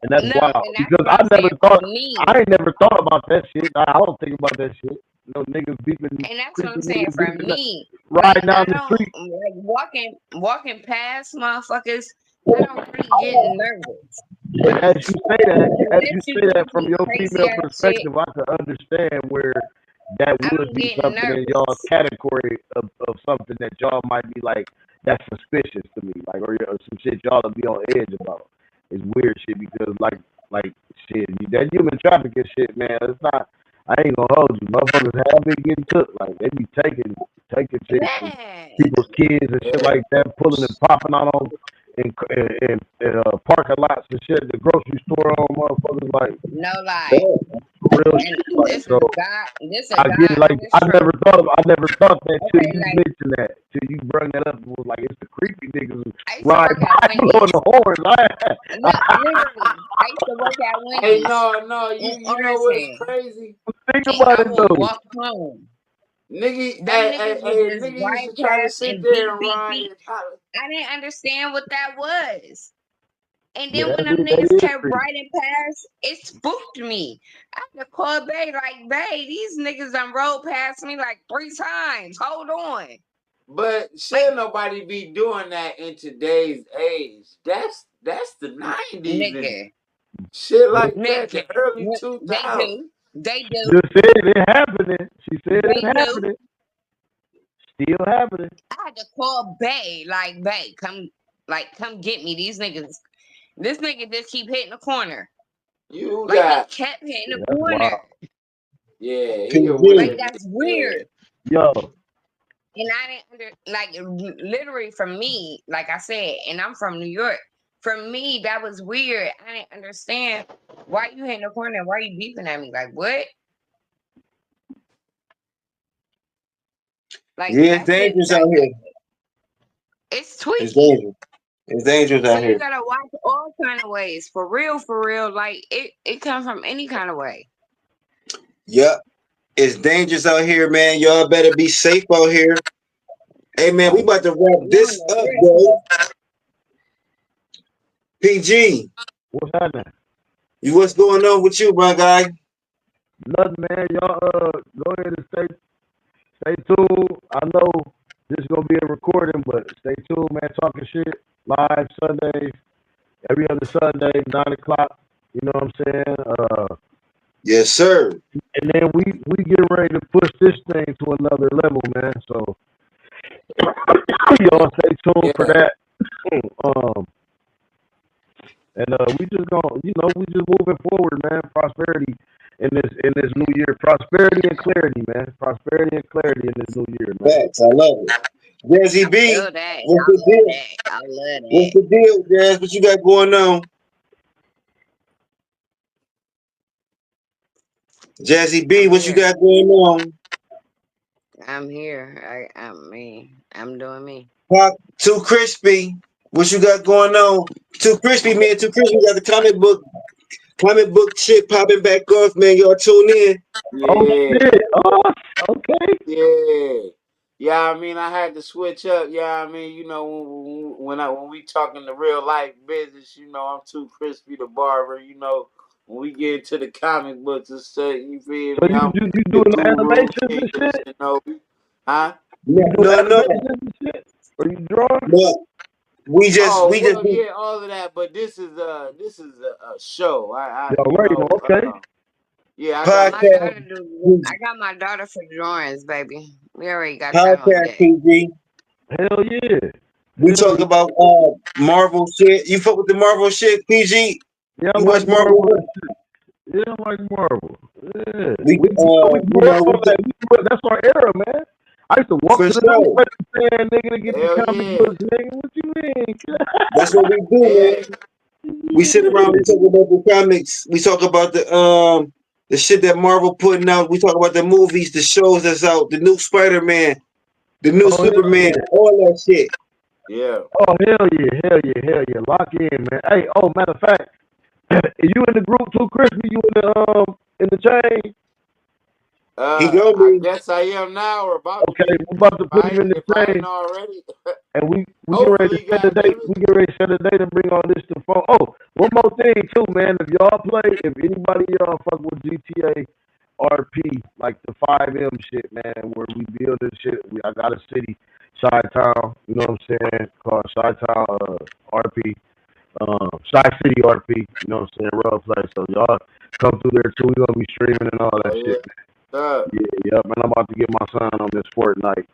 C: that's
F: no,
C: wild
F: and that's
C: because
F: what I'm saying for me.
C: I ain't never thought about that shit. I don't think about that shit. No niggas beeping,
F: And that's what I'm
C: creepy
F: saying
C: niggas
F: for
C: beeping,
F: me. Like
C: riding down
F: I
C: the
F: don't
C: street.
F: like walking past motherfuckers. I don't really get nervous.
C: And as you
F: Unless you
C: say that
F: doing
C: from
F: some
C: your
F: crazy
C: female
F: ass shit,
C: perspective, I can understand where that
F: I
C: would
F: don't
C: be
F: get
C: something in y'all's
F: nervous.
C: category of something that y'all might be like, that's suspicious to me, like, or some shit y'all will be on edge about. It's weird shit because like shit, that human trafficking shit, man. It's not. I ain't gonna hold you. Motherfuckers have been getting took. Like they be taking chicks and
F: Man,
C: people's kids and shit like that, pulling and popping out on in parking lots and shit, the grocery store on motherfuckers like
F: No lie.
C: real
F: And
C: shit. Like
F: this is
C: so,
F: this a
C: I get it.
F: guy
C: Like
F: on this truck.
C: I never thought that till
F: Okay,
C: you
F: like
C: mentioned that, till you bring that up. It was like it's the creepy niggas who
F: I used to
C: ride
F: work at
C: by blowing
F: Wendy's.
C: the horns.
F: No, literally, I used to work at
E: Hey,
F: Wendy's
E: no,
F: on
E: you know what's
F: Arlington,
E: crazy?
C: Think
F: and
C: about
F: I
C: it
F: would
C: though.
F: walk home.
E: Nigga,
F: Them niggas would just
E: nigga used
F: ride
E: to try to
F: past
E: sit
F: and
E: there
F: beep,
E: and
F: beep,
E: ride
F: beep.
E: and holler.
F: I didn't understand what that was. And
C: Yeah,
F: then when them
C: that
F: niggas
C: is
F: kept
C: creepy.
F: riding past, it spooked me. I had to call Bay like, Bay, these niggas done rode past me like 3 times. Hold on.
E: But
F: Like,
E: should nobody be doing that in today's age? That's the 90s and
F: nigga,
E: shit like that,
F: nigga.
E: the early
F: They
E: 2000s.
F: do. They do.
C: Just said it happening. She said
F: They
C: it
F: do.
C: happening. Still happening.
F: I had to call Bay, like, Bay, come get me. These niggas. This nigga just keep hitting the corner.
E: You
F: Like, he
E: got,
F: kept hitting the
C: That's wild.
F: corner.
E: yeah, he a
D: PG.
F: Like,
E: weird
F: that's
E: nigga.
F: weird.
C: Yo,
F: And I didn't literally from me, like I said, and I'm from New York. For me, that was weird. I didn't understand why you hitting the corner, why you beeping at me? Like, what? Like,
D: Yeah, it's
F: that shit,
D: dangerous out
F: like,
D: here.
F: it's
D: It's
F: tweaky.
D: dangerous. It's dangerous
F: So
D: out
F: you
D: here.
F: gotta watch all kind of ways. For real, for real. Like, it comes from any kind of way.
D: Yep. It's dangerous out here, man. Y'all better be safe out here. Hey, man, we about to wrap
F: No,
D: this
F: no,
D: up,
F: real.
D: bro. PG,
C: what's happening?
D: what's going on with you, my guy?
C: Nothing, man. Y'all go ahead and stay tuned. I know this is gonna be a recording, but stay tuned, man. Talking shit live Sundays, every other Sunday, 9 o'clock. You know what I'm saying?
D: Yes, sir.
C: And then we get ready to push this thing to another level, man. So y'all stay tuned for
E: Yeah.
C: that. Um, and we just gonna, we just moving forward, man. Prosperity in this new year. Prosperity and clarity, man. Prosperity and clarity in this new year, man.
D: Facts. I love it. Jazzy
F: I
D: B,
F: feel that.
D: what's
F: I
D: the
F: love
D: deal?
F: that. I love
D: What's
F: that.
D: the deal, Jazz? What you got going on? Jazzy B,
F: I'm
D: what you
F: here.
D: got going on?
F: I'm here. I mean, I'm doing me.
D: Pop, Too Crispy, what you got going on? Too Crispy, man. Too Crispy got the comic book shit popping back off, man. Y'all tune in.
C: Oh
E: Yeah.
C: shit! Oh, okay.
E: Yeah. Yeah, I mean, I had to switch up. Yeah, I mean, you know, when we talking the real life business, you know, I'm too crispy the barber. You know, when we get into the comic books and stuff, you feel
C: So
E: me? I'm
C: you
E: the
C: doing the
E: guru
C: animations and
E: king,
C: shit?
E: you know, huh?
C: You do
D: No, no,
C: animations and shit? Or you drawing?
D: no. We just
E: Oh
D: we just
E: well, yeah, all of that. But this is a show.
C: Y'all
E: You
C: already
E: know,
C: know. Okay.
E: yeah, I got
F: My
E: my
D: podcast.
F: daughter I got my daughter for drawings, baby. We already got that whole
D: Podcast
F: day.
D: PG.
C: Hell yeah.
D: We
C: Hell
D: talk
C: yeah.
D: about Marvel shit. You fuck with the Marvel shit, PG?
C: Yeah, I
D: You
C: like
D: watch Marvel?
C: Marvel and shit. Yeah, I like Marvel. Yeah.
D: We
C: We
D: you
C: grew up
D: know
C: on that. That's our era, man. I used to walk
D: for
C: to the
D: sure.
C: newspaper stand, nigga, to get the
E: hell
C: comic
E: yeah,
C: books, nigga. What you mean?
D: That's what we do,
E: yeah.
D: man. We sit around and talk about the comics. We talk about the shit that Marvel putting out. We talk about the movies, the shows that's out, the new Spider-Man, the new
C: Oh, hell
D: Superman,
C: yeah.
D: all that shit.
E: Yeah.
C: Oh, hell yeah. Hell yeah. Hell yeah. Lock in, man. Hey, oh, matter of fact, you in the group too, Crispy? You in the chain?
D: He gonna
E: I
D: be.
E: guess I am now or about to
C: Okay,
E: be.
C: we about to
E: If
C: put
E: I
C: him in the
E: if I ain't
C: chain.
E: already,
C: And we get ready to
E: hopefully,
C: set a date.
E: goddamn it.
C: We get ready to set a date and bring all this to phone. Oh, one more thing too, man. If y'all play, if anybody y'all fuck with GTA RP, like the 5M shit, man, where we build this shit. I got a city, Chi Town, you know what I'm saying, called Chi Town RP, Chi City RP, you know what I'm saying, real place. So y'all come through there too. We gonna be streaming and all that
E: Oh yeah.
C: shit. Yeah, man. I'm about to get my son on this Fortnite.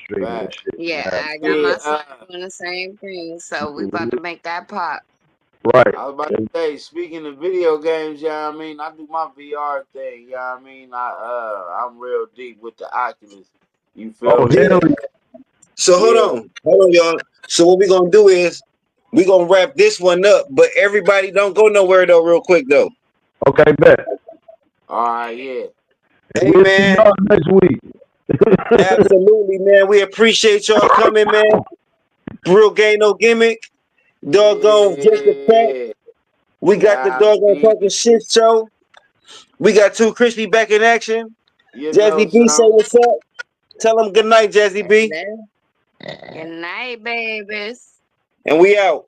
C: Streaming and
E: Right.
C: shit.
F: Yeah,
C: Yeah.
F: I got
E: Yeah.
F: my son doing the same thing. So we about to make that pop.
C: Right.
E: I was about to say, speaking of video games, yeah, I mean, I do my VR thing. Yeah, I mean, I'm real deep with the Oculus. You feel
C: Oh,
E: me?
D: Yeah.
C: hell
D: So
E: Yeah.
D: hold on, y'all. So what we gonna do is We gonna wrap this one up, but everybody don't go nowhere though, real quick though.
C: Okay, bet.
E: All right, yeah.
D: Hey
C: We'll see
D: man,
C: y'all next week.
D: absolutely, man. We appreciate y'all coming, man. Real game, no gimmick. Doggone just the fact.
E: Yeah.
D: We got the
E: Yeah,
D: doggone
E: B.
D: talking shit show. We got Too Crispy back in action.
E: You know
D: Jazzy B, say
E: something.
D: what's up. Tell them good night, Jazzy B.
F: Good night, babies.
D: And we out.